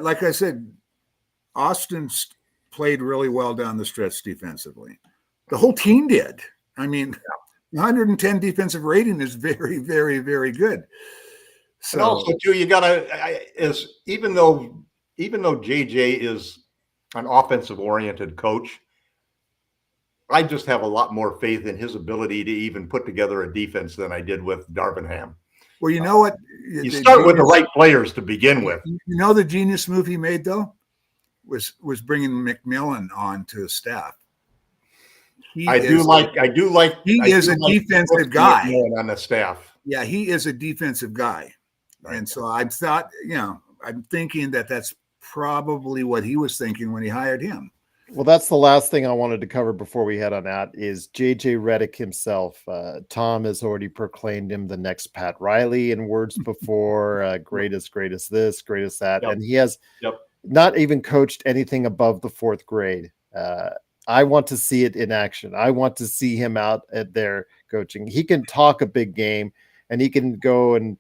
Speaker 2: like I said, Austin played really well down the stretch defensively. The whole team did. I mean, 110 defensive rating is very, very, very good. So,
Speaker 3: and also, too, you gotta even though JJ is an offensive-oriented coach, I just have a lot more faith in his ability to even put together a defense than I did with Darvin Ham.
Speaker 2: Well, you know what?
Speaker 3: You start with the right players to begin with.
Speaker 2: The genius move he made, though, was bringing McMillan on to his staff. He is a defensive guy
Speaker 3: on the staff.
Speaker 2: Yeah, he is a defensive guy, right. And so I'm thinking that's probably what he was thinking when he hired him.
Speaker 1: Well, that's the last thing I wanted to cover before we head on out is JJ Redick himself. Tom has already proclaimed him the next Pat Riley in words before, greatest this, greatest that. Yep. And he has not even coached anything above the 4th grade. I want to see it in action. I want to see him out at there coaching. He can talk a big game, and he can go and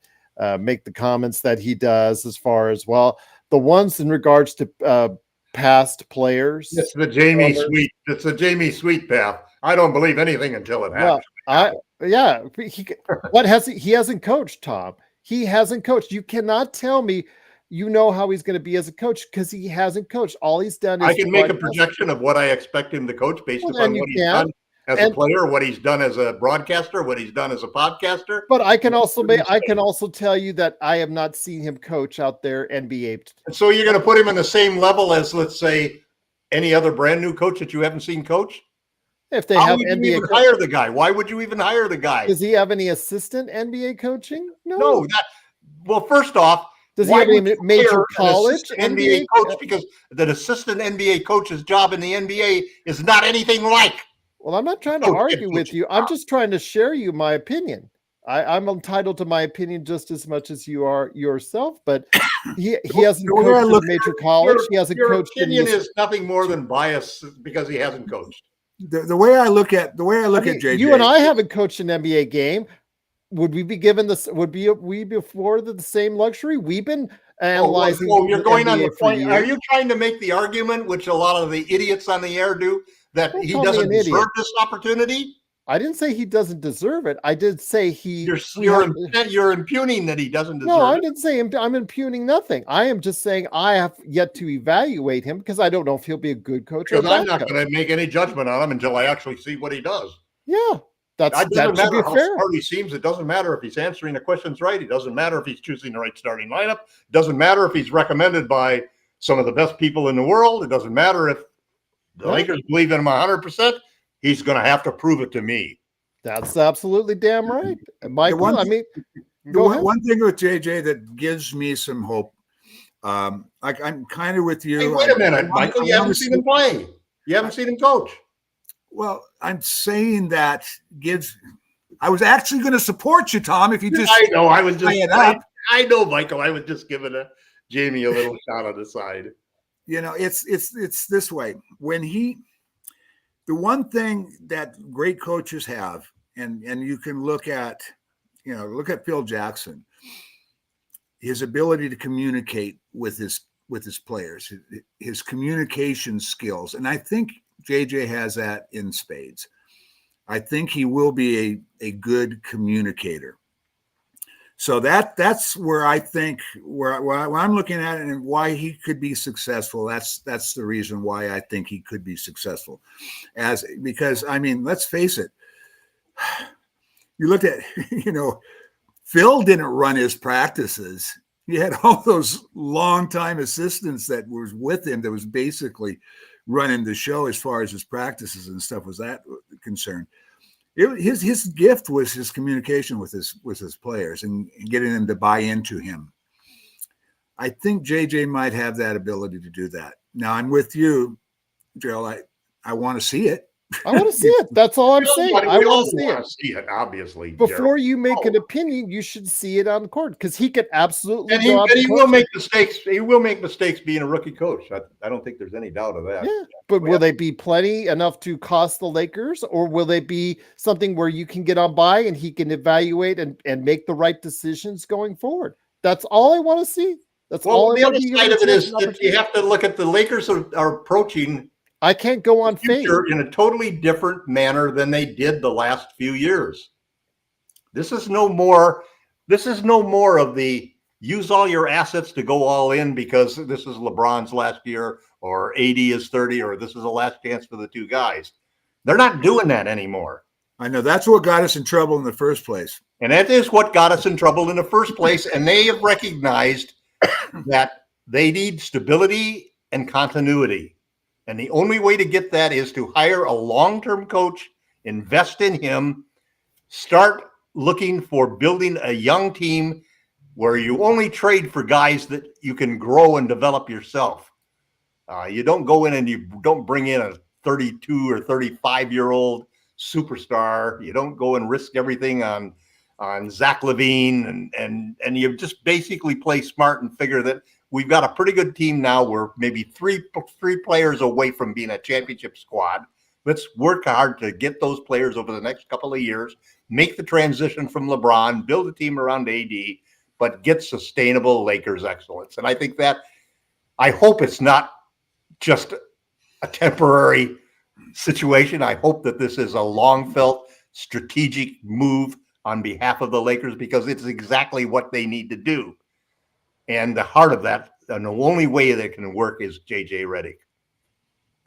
Speaker 1: make the comments that he does as far as, the ones in regards to past players.
Speaker 3: It's the Jamie Sweet. It's the Jamie Sweet path. I don't believe anything until it happens.
Speaker 1: He hasn't coached, Tom. He hasn't coached. You cannot tell me how he's going to be as a coach, because he hasn't coached. All he's done is
Speaker 3: I can make a projection of what I expect him to coach based upon what he's done as a player, what he's done as a broadcaster, what he's done as a podcaster.
Speaker 1: But I can also tell you that I have not seen him coach out there NBA.
Speaker 3: And so you're going to put him on the same level as, let's say, any other brand new coach that you haven't seen coach?
Speaker 1: If they have
Speaker 3: NBA, hire the guy. Why would you even hire the guy?
Speaker 1: Does he have any assistant NBA coaching?
Speaker 3: No. Well, first off,
Speaker 1: does he have any major college
Speaker 3: NBA coach? Because the assistant NBA coach's job in the NBA is not anything like.
Speaker 1: Well, I'm not trying to argue with you. I'm just trying to share you my opinion. I'm entitled to my opinion just as much as you are yourself. But he hasn't coached in major college. He hasn't coached.
Speaker 3: Your opinion is nothing more than bias because he hasn't coached.
Speaker 2: The way I look at JJ,
Speaker 1: you and I haven't coached an NBA game. Would we be given this? Would we be afforded the same luxury? We've been analyzing.
Speaker 3: You're going on the point. Are you trying to make the argument, which a lot of the idiots on the air do, that he doesn't deserve this opportunity?
Speaker 1: I didn't say he doesn't deserve it. I did say
Speaker 3: You're impugning that he doesn't deserve
Speaker 1: No, I
Speaker 3: it.
Speaker 1: didn't say I'm impugning nothing. I am just saying I have yet to evaluate him because I don't know if he'll be a good coach or a
Speaker 3: Because I'm
Speaker 1: bad
Speaker 3: not
Speaker 1: coach.
Speaker 3: going to make any judgment on him until I actually see what he does.
Speaker 1: Yeah,
Speaker 3: It
Speaker 1: that
Speaker 3: doesn't
Speaker 1: should be
Speaker 3: matter how
Speaker 1: fair.
Speaker 3: smart he seems. It doesn't matter if he's answering the questions right. It doesn't matter if he's choosing the right starting lineup. It doesn't matter if he's recommended by some of the best people in the world. It doesn't matter if the Lakers believe in him 100%. He's going to have to prove it to me.
Speaker 1: That's absolutely damn right, Michael. Go ahead.
Speaker 2: One thing with JJ that gives me some hope. Like I'm kind of with you.
Speaker 3: Hey, wait a minute, Michael. You haven't seen him play. You haven't seen him coach.
Speaker 2: Well, I'm saying that gives. I was actually going to support you, Tom. If you just,
Speaker 3: I know. I was just.
Speaker 2: I
Speaker 3: know, Michael. I was just giving Jamie a little shot on the side.
Speaker 2: You know, it's this way. The one thing that great coaches have, and you can look at Phil Jackson, his ability to communicate with his players, his communication skills, and I think JJ has that in spades. I think he will be a good communicator. So that's where I think where I'm looking at it and why he could be successful. That's the reason why I think he could be successful. Because I mean, let's face it. You looked at, Phil didn't run his practices. He had all those longtime assistants that was with him that was basically running the show as far as his practices and stuff was that concerned. His gift was his communication with his players and getting them to buy into him. I think JJ might have that ability to do that. Now I'm with you, Gerald. I want to see it.
Speaker 1: I want to see it. That's all I'm saying. I want to
Speaker 3: see it. Obviously,
Speaker 1: before you make an opinion, you should see it on the court because he could absolutely.
Speaker 3: And he will make mistakes. He will make mistakes being a rookie coach. I don't think there's any doubt of that.
Speaker 1: Yeah, but will they be plenty enough to cost the Lakers, or will they be something where you can get on by and he can evaluate and make the right decisions going forward? That's all I want to see. That's all.
Speaker 3: The other side of it is that you have to look at the Lakers are approaching.
Speaker 1: I can't go on faith
Speaker 3: in a totally different manner than they did the last few years. This is no more of the use all your assets to go all in because this is LeBron's last year or AD is 30 or this is the last chance for the two guys. They're not doing that anymore.
Speaker 2: I know that's what got us in trouble in the first place.
Speaker 3: And that is what got us in trouble in the first place. And they have recognized that they need stability and continuity. And the only way to get that is to hire a long-term coach, invest in him, start looking for building a young team where you only trade for guys that you can grow and develop yourself. You don't go in and you don't bring in a 32 or 35-year-old superstar. You don't go and risk everything on Zach LaVine and you just basically play smart and figure that we've got a pretty good team now. We're maybe three players away from being a championship squad. Let's work hard to get those players over the next couple of years, make the transition from LeBron, build a team around AD, but get sustainable Lakers excellence. And I hope it's not just a temporary situation. I hope that this is a long-felt strategic move on behalf of the Lakers because it's exactly what they need to do. And the heart of that, and the only way that can work is JJ Redick.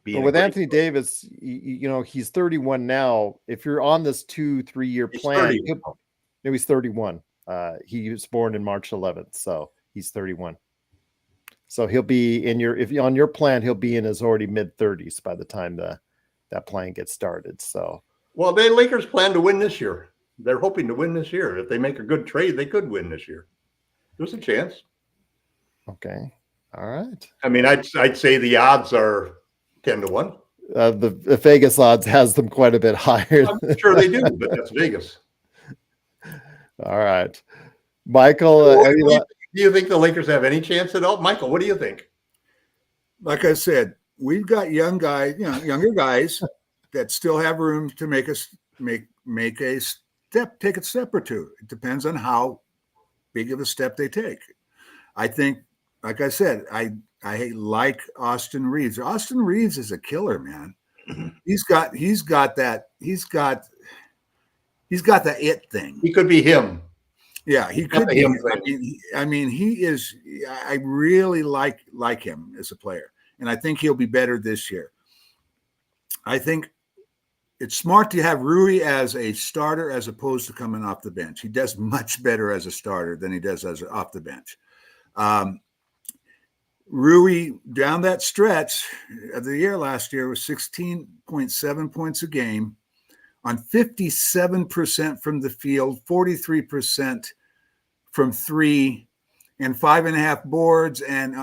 Speaker 1: But with Anthony Davis, he's 31 now. If you're on this 2-3 year plan, he's 31. He was born in March 11th, so he's 31. So he'll be on your plan, he'll be in his already mid 30s by the time that plan gets started. So,
Speaker 3: well, the Lakers plan to win this year. They're hoping to win this year. If they make a good trade, they could win this year. There's a chance.
Speaker 1: Okay. All right.
Speaker 3: I mean, I'd say the odds are 10-1.
Speaker 1: The Vegas odds has them quite a bit higher.
Speaker 3: I'm sure they do, but that's Vegas.
Speaker 1: All right. Michael,
Speaker 3: do you think the Lakers have any chance at all? Michael, what do you think?
Speaker 2: Like I said, we've got younger guys that still have room to make a step or two. It depends on how big of a step they take. I think, like I said, I like Austin Reeves. Austin Reeves is a killer, man. He's got He's got the it thing.
Speaker 3: He could be him.
Speaker 2: Yeah, he could be. I mean, he is. I really like him as a player, and I think he'll be better this year. I think it's smart to have Rui as a starter as opposed to coming off the bench. He does much better as a starter than he does as off the bench. Rui, down that stretch of the year last year, was 16.7 points a game on 57% from the field, 43% from three, and 5.5 boards, and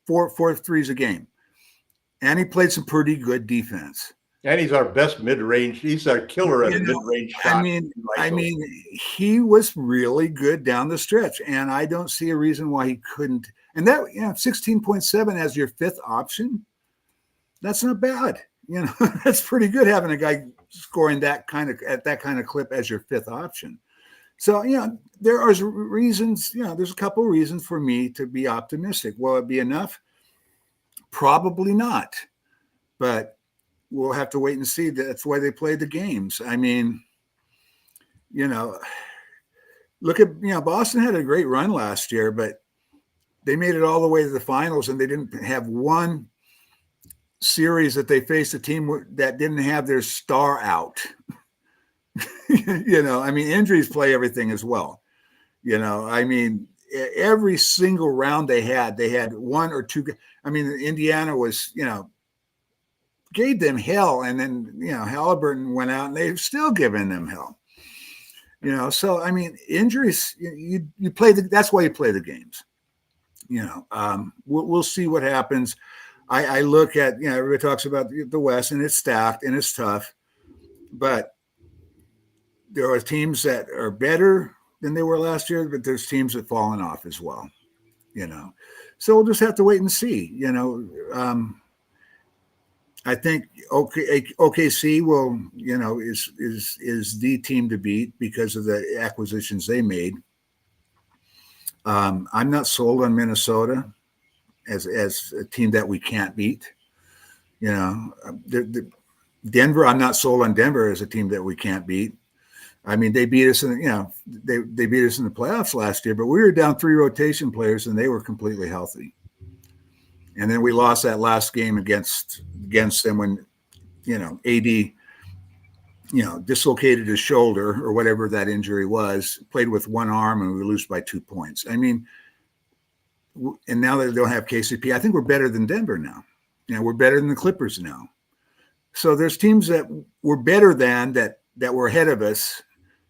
Speaker 2: four threes a game. And he played some pretty good defense.
Speaker 3: And he's our best mid-range. He's our killer at mid-range shot.
Speaker 2: I mean, he was really good down the stretch, and I don't see a reason why he couldn't. And that, 16.7 as your fifth option, that's not bad. That's pretty good having a guy scoring at that kind of clip as your fifth option. So, there are reasons, there's a couple of reasons for me to be optimistic. Will it be enough? Probably not. But we'll have to wait and see. That's why they played the games. I mean, look at, Boston had a great run last year, but they made it all the way to the finals, and they didn't have one series that they faced a team that didn't have their star out. I mean, injuries play everything as well. I mean, every single round they had one or two. I mean, Indiana was, gave them hell, and then Halliburton went out and they've still given them hell. So I mean, injuries, you play that's why you play the games. We'll see what happens. I look at, everybody talks about the West, and it's stacked and it's tough, but there are teams that are better than they were last year, but there's teams that have fallen off as well. So we'll just have to wait and see. I think OKC will, is the team to beat because of the acquisitions they made. I'm not sold on Minnesota as a team that we can't beat. Denver, I'm not sold on Denver as a team that we can't beat. I mean, they beat us in, they beat us in the playoffs last year, but we were down 3 rotation players and they were completely healthy. And then we lost that last game against them when, AD, dislocated his shoulder or whatever that injury was, played with one arm, and we lose by 2 points. I mean, and now that they don't have KCP, I think we're better than Denver now. We're better than the Clippers now. So there's teams that we're better than that were ahead of us,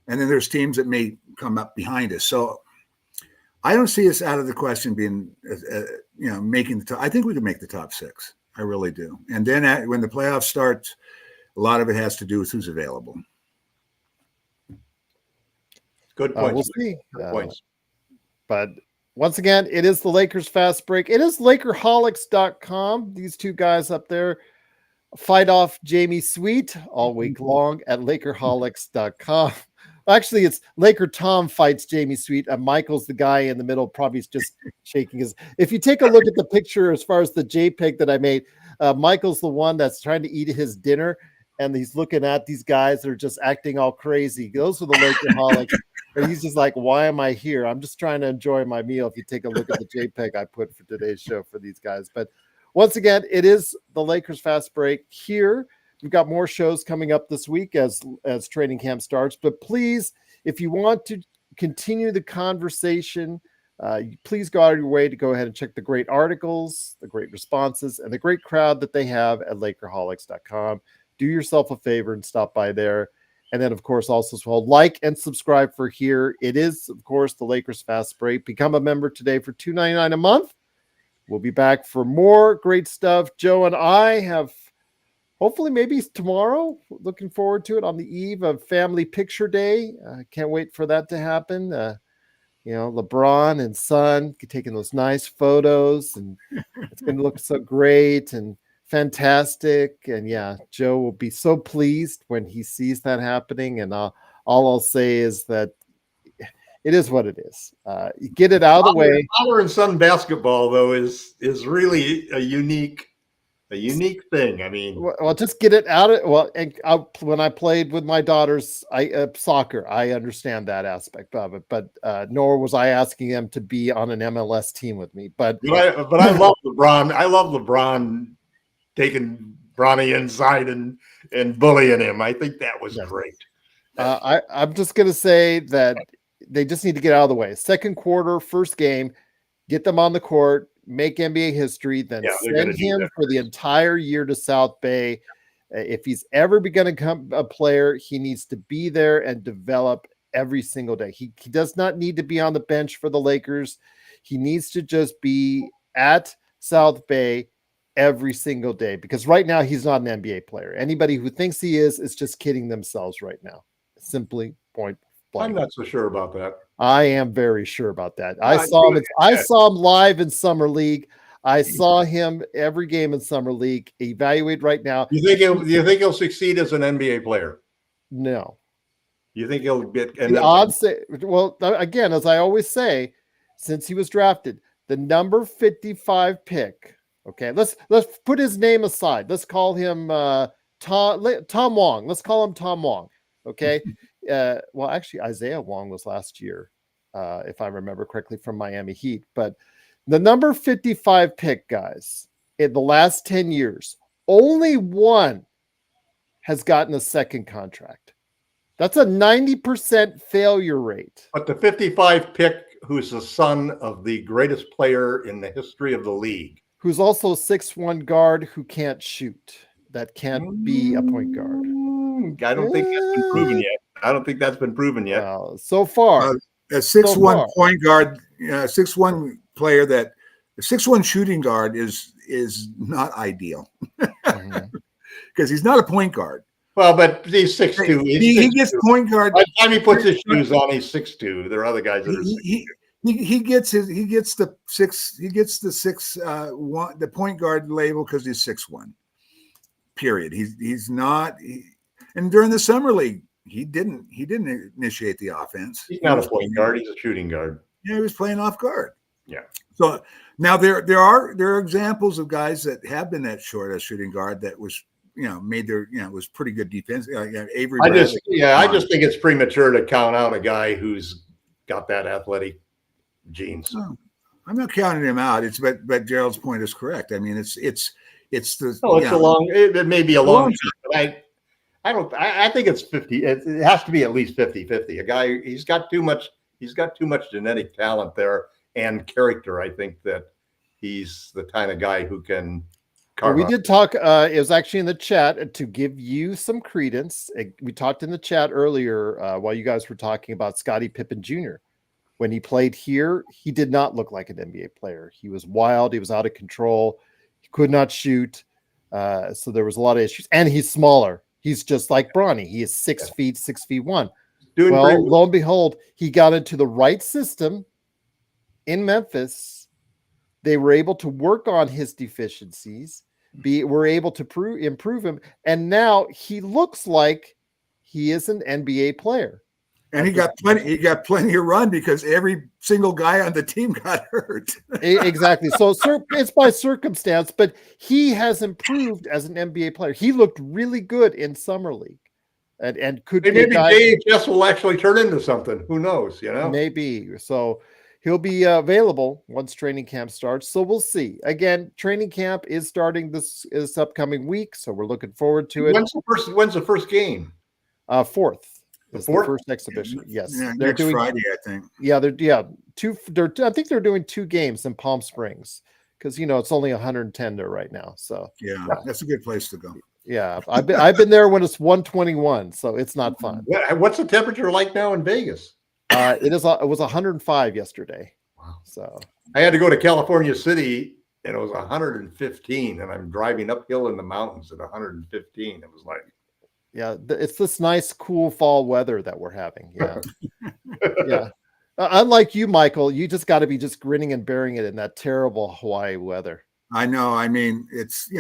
Speaker 2: and then there's teams that may come up behind us. So I don't see us out of the question being, making the top. I think we can make the top 6. I really do. And then when the playoffs start, a lot of it has to do with who's available.
Speaker 3: Good points.
Speaker 1: We'll see.
Speaker 3: Good points.
Speaker 1: But once again, it is the Lakers Fast Break. It is Lakerholics.com. These two guys up there fight off Jamie Sweet all week long at Lakerholics.com. Actually, it's Laker Tom fights Jamie Sweet. Michael's the guy in the middle, probably just shaking his. If you take a look at the picture, as far as the JPEG that I made, Michael's the one that's trying to eat his dinner, and he's looking at these guys that are just acting all crazy. Those are the Lakerholics. And he's just like, why am I here? I'm just trying to enjoy my meal. If you take a look at the JPEG I put for today's show for these guys. But once again, it is the Lakers Fast Break here. We've got more shows coming up this week as training camp starts. But please, if you want to continue the conversation, please go out of your way to go ahead and check the great articles, the great responses, and the great crowd that they have at Lakerholics.com. Do yourself a favor and stop by there. And then, of course, also as well, like and subscribe for here. It is, of course, the Lakers Fast Break. Become a member today for $2.99 a month. We'll be back for more great stuff. Joe and I have, hopefully maybe tomorrow, looking forward to it on the eve of Family Picture Day. Can't wait for that to happen. LeBron and son taking those nice photos, and it's going to look so great and fantastic. And yeah, Joe will be so pleased when he sees that happening. And all I'll say is that it is what it is. You get it out of the way.
Speaker 3: Father and son basketball, though, is really a unique a unique thing. I mean,
Speaker 1: Well, just get it out of when I played with my daughters, soccer, I understand that aspect of it, but nor was I asking them to be on an MLS team with me. But
Speaker 3: I love LeBron. I love LeBron taking Bronny inside and bullying him. I think that was great.
Speaker 1: I'm just going to say that they just need to get out of the way. Second quarter, first game, get them on the court, make NBA history, then send him for the entire year to South Bay. If he's ever going to become a player, he needs to be there and develop every single day. He does not need to be on the bench for the Lakers. He needs to just be at South Bay every single day, because right now he's not an NBA player. Anybody who thinks he is just kidding themselves right now. Simply point blank.
Speaker 3: I'm not so sure about that.
Speaker 1: I am very sure about that. I saw him live in Summer League. I saw him every game in Summer League. Evaluate right now.
Speaker 3: You think he'll succeed as an NBA player?
Speaker 1: No.
Speaker 3: You think he'll get
Speaker 1: the odds? Well, again, as I always say, since he was drafted, the number 55 pick. Okay, let's put his name aside. Let's call him Tom Wong. Let's call him Tom Wong. Okay. Well, actually, Isaiah Wong was last year, if I remember correctly, from Miami Heat. But the number 55 pick, guys, in the last 10 years, only one has gotten a second contract. That's a 90% failure rate.
Speaker 3: But the 55 pick, who's the son of the greatest player in the history of the league,
Speaker 1: who's also a 6'1" guard who can't shoot, that can't be a point guard.
Speaker 3: I don't think that's been proven yet. I don't think that's been proven yet.
Speaker 1: Well, so far.
Speaker 2: A 6'1" point guard, 6'1" player that a 6'1" shooting guard is not ideal because he's not a point guard.
Speaker 3: Well, but he's 6'2".
Speaker 2: He gets point guard.
Speaker 3: By the time he puts his shoes on, he's 6'2". There are other guys that are 6'2".
Speaker 2: He gets the point guard label because he's 6'1". Period. He's not. And during the summer league, he didn't initiate the offense.
Speaker 3: He's not a point guard. He's a shooting guard.
Speaker 2: Yeah, he was playing off guard.
Speaker 3: Yeah.
Speaker 2: So now there are examples of guys that have been that short as shooting guard that was made their was pretty good defense. Avery.
Speaker 3: I just think it's premature to count out a guy who's got that athletic genes.
Speaker 2: Oh, I'm not counting him out. But Gerald's point is correct. I mean, it's
Speaker 3: it may be a long shot, but I think it's 50. It has to be at least 50-50. A guy, he's got too much genetic talent there and character. I think that he's the kind of guy who can
Speaker 1: we did talk, it was actually in the chat to give you some credence. We talked in the chat earlier while you guys were talking about Scottie Pippen Jr. When he played here, he did not look like an NBA player. He was wild. He was out of control. He could not shoot. So there was a lot of issues. And he's smaller. He's just like Bronny. He is 6 feet, 6'1". Well, lo and behold, he got into the right system in Memphis. They were able to work on his deficiencies. Were able to improve him. And now he looks like he is an NBA player.
Speaker 2: And he got plenty of run because every single guy on the team got hurt.
Speaker 1: Exactly. So it's by circumstance, but he has improved as an NBA player. He looked really good in Summer League. And could
Speaker 3: maybe JHS will actually turn into something. Who knows?
Speaker 1: Maybe. So he'll be available once training camp starts. So we'll see. Again, training camp is starting this upcoming week, so we're looking forward to it.
Speaker 3: When's the first game?
Speaker 1: 4th.
Speaker 3: The
Speaker 1: first exhibition. Yes.
Speaker 2: Yeah,
Speaker 1: they're
Speaker 2: next
Speaker 1: doing
Speaker 2: Friday, I think.
Speaker 1: Yeah, I think they're doing 2 games in Palm Springs because it's only 110 there right now. So
Speaker 2: yeah, that's a good place to go.
Speaker 1: Yeah, I've been there when it's 121, so it's not fun.
Speaker 3: What's the temperature like now in Vegas?
Speaker 1: It was 105 yesterday.
Speaker 3: Wow.
Speaker 1: So
Speaker 3: I had to go to California City and it was 115, and I'm driving uphill in the mountains at 115. It was like,
Speaker 1: yeah, it's this nice, cool fall weather that we're having. Yeah, yeah. Unlike you, Michael, you just got to be just grinning and bearing it in that terrible Hawaii weather.
Speaker 2: I know. I mean, it's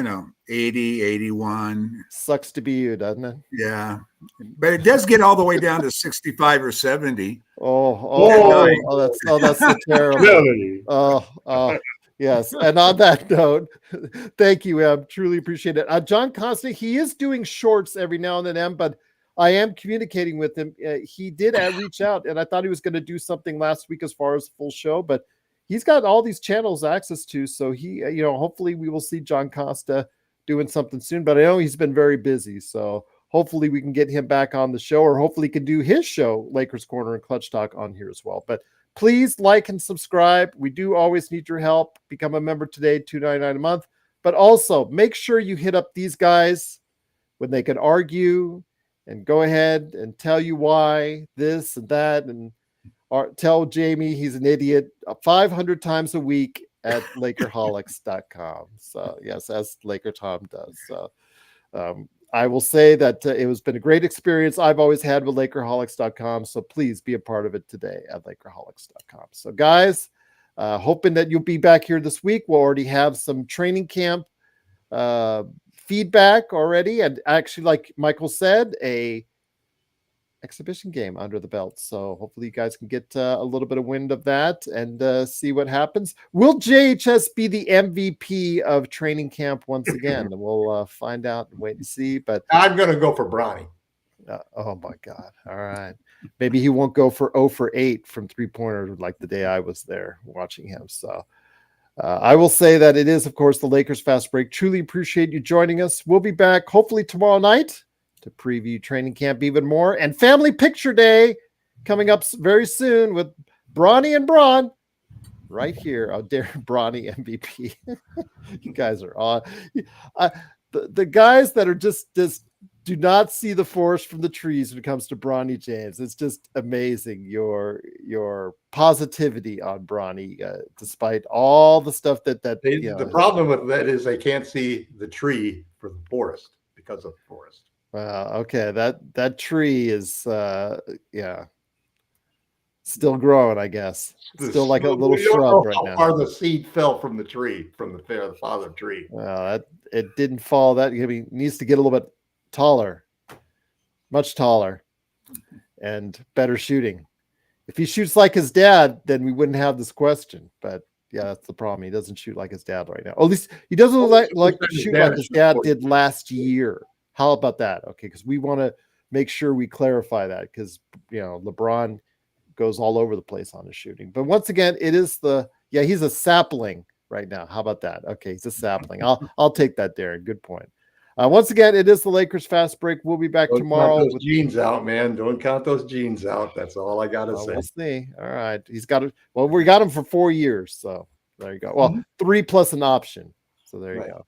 Speaker 2: 80, 81.
Speaker 1: Sucks to be you, doesn't it?
Speaker 2: Yeah, but it does get all the way down to 65 or 70.
Speaker 1: That's so terrible. Oh, Yes. And on that note, thank you, Em. Truly appreciate it. John Constant, he is doing shorts every now and then, Em, but I am communicating with him. He did reach out, and I thought he was going to do something last week as far as full show, but he's got all these channels access to. So he, hopefully we will see John Costa doing something soon, but I know he's been very busy. So hopefully we can get him back on the show, or hopefully he can do his show, Lakers Corner and Clutch Talk, on here as well. But please like and subscribe. We do always need your help. Become a member today, $2.99 a month. But also make sure you hit up these guys when they can argue and go ahead and tell you why this and that, and tell Jamie he's an idiot 500 times a week at Lakerholics.com. So yes, as Laker Tom does. So I will say that it has been a great experience I've always had with Lakerholics.com. So please be a part of it today at Lakerholics.com. So guys, hoping that you'll be back here this week. We'll already have some training camp feedback already. And actually, like Michael said, a exhibition game under the belt. So hopefully you guys can get a little bit of wind of that and see what happens. Will JHS be the MVP of training camp once again? We'll find out and wait and see. But
Speaker 3: I'm going to go for Bronny.
Speaker 1: Oh my God. All right. Maybe he won't go for 0 for 8 from 3-pointer like the day I was there watching him. So I will say that it is, of course, the Lakers Fast Break. Truly appreciate you joining us. We'll be back hopefully tomorrow night to preview training camp even more, and family picture day coming up very soon with Bronny and Braun right here on Darren Bronny MVP. You guys are on. The guys that are just do not see the forest from the trees when it comes to Bronny James. It's just amazing your positivity on Bronny, despite all the stuff that
Speaker 3: the problem with that is they can't see the tree for the forest because of the forest.
Speaker 1: Okay, that tree is still growing, I guess. Still like a little shrub right now.
Speaker 3: How far the seed fell from the tree, from the father tree.
Speaker 1: Well, it didn't fall. That needs to get a little bit taller, much taller, and better shooting. If he shoots like his dad, then we wouldn't have this question. But yeah, that's the problem. He doesn't shoot like his dad right now. At least he doesn't like shoot like his dad did last year. How about that? Okay, because we want to make sure we clarify that, because LeBron goes all over the place on his shooting. But once again, it is he's a sapling right now. How about that? Okay, he's a sapling. I'll take that, Darren. Good point. Once again, it is the Lakers Fast Break. We'll be back tomorrow.
Speaker 3: Count those jeans out, man. Don't count those jeans out. That's all I gotta say.
Speaker 1: We'll see. All right, he's got it. Well, we got him for 4 years, so there you go. Well, 3 plus an option. So there you go.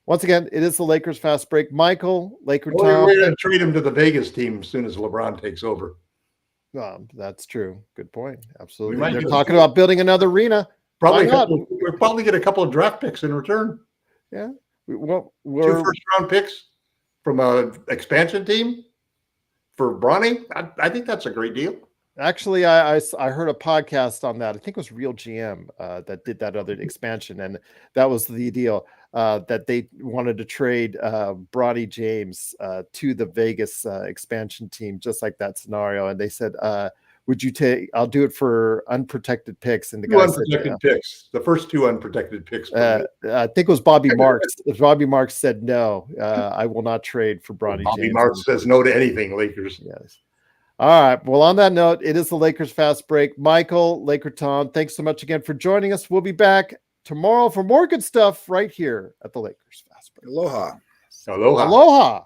Speaker 1: Once again, it is the Lakers Fast Break. Michael, Laker Tom.
Speaker 3: We're going to trade him to the Vegas team as soon as LeBron takes over.
Speaker 1: That's true. Good point. Absolutely. They're talking about building another arena.
Speaker 3: We'll probably get a couple of draft picks in return.
Speaker 1: Yeah.
Speaker 3: 2 first-round picks from an expansion team for Bronny. I think that's a great deal.
Speaker 1: Actually, I heard a podcast on that. I think it was Real GM that did that other expansion, and that was the deal, that they wanted to trade Bronny James to the Vegas expansion team, just like that scenario. And they said, would you take? I'll do it for unprotected picks. And the guy said,
Speaker 3: picks. The first 2 unprotected picks.
Speaker 1: I think it was Bobby Marks. Bobby Marks said no. I will not trade for Bronny James.
Speaker 3: Bobby Marks says no to anything, Lakers.
Speaker 1: Yes. All right. Well, on that note, it is the Lakers Fast Break. Michael, Laker Tom, thanks so much again for joining us. We'll be back tomorrow for more good stuff right here at the Lakers Fast Break.
Speaker 2: Aloha.
Speaker 3: Aloha.
Speaker 1: Aloha.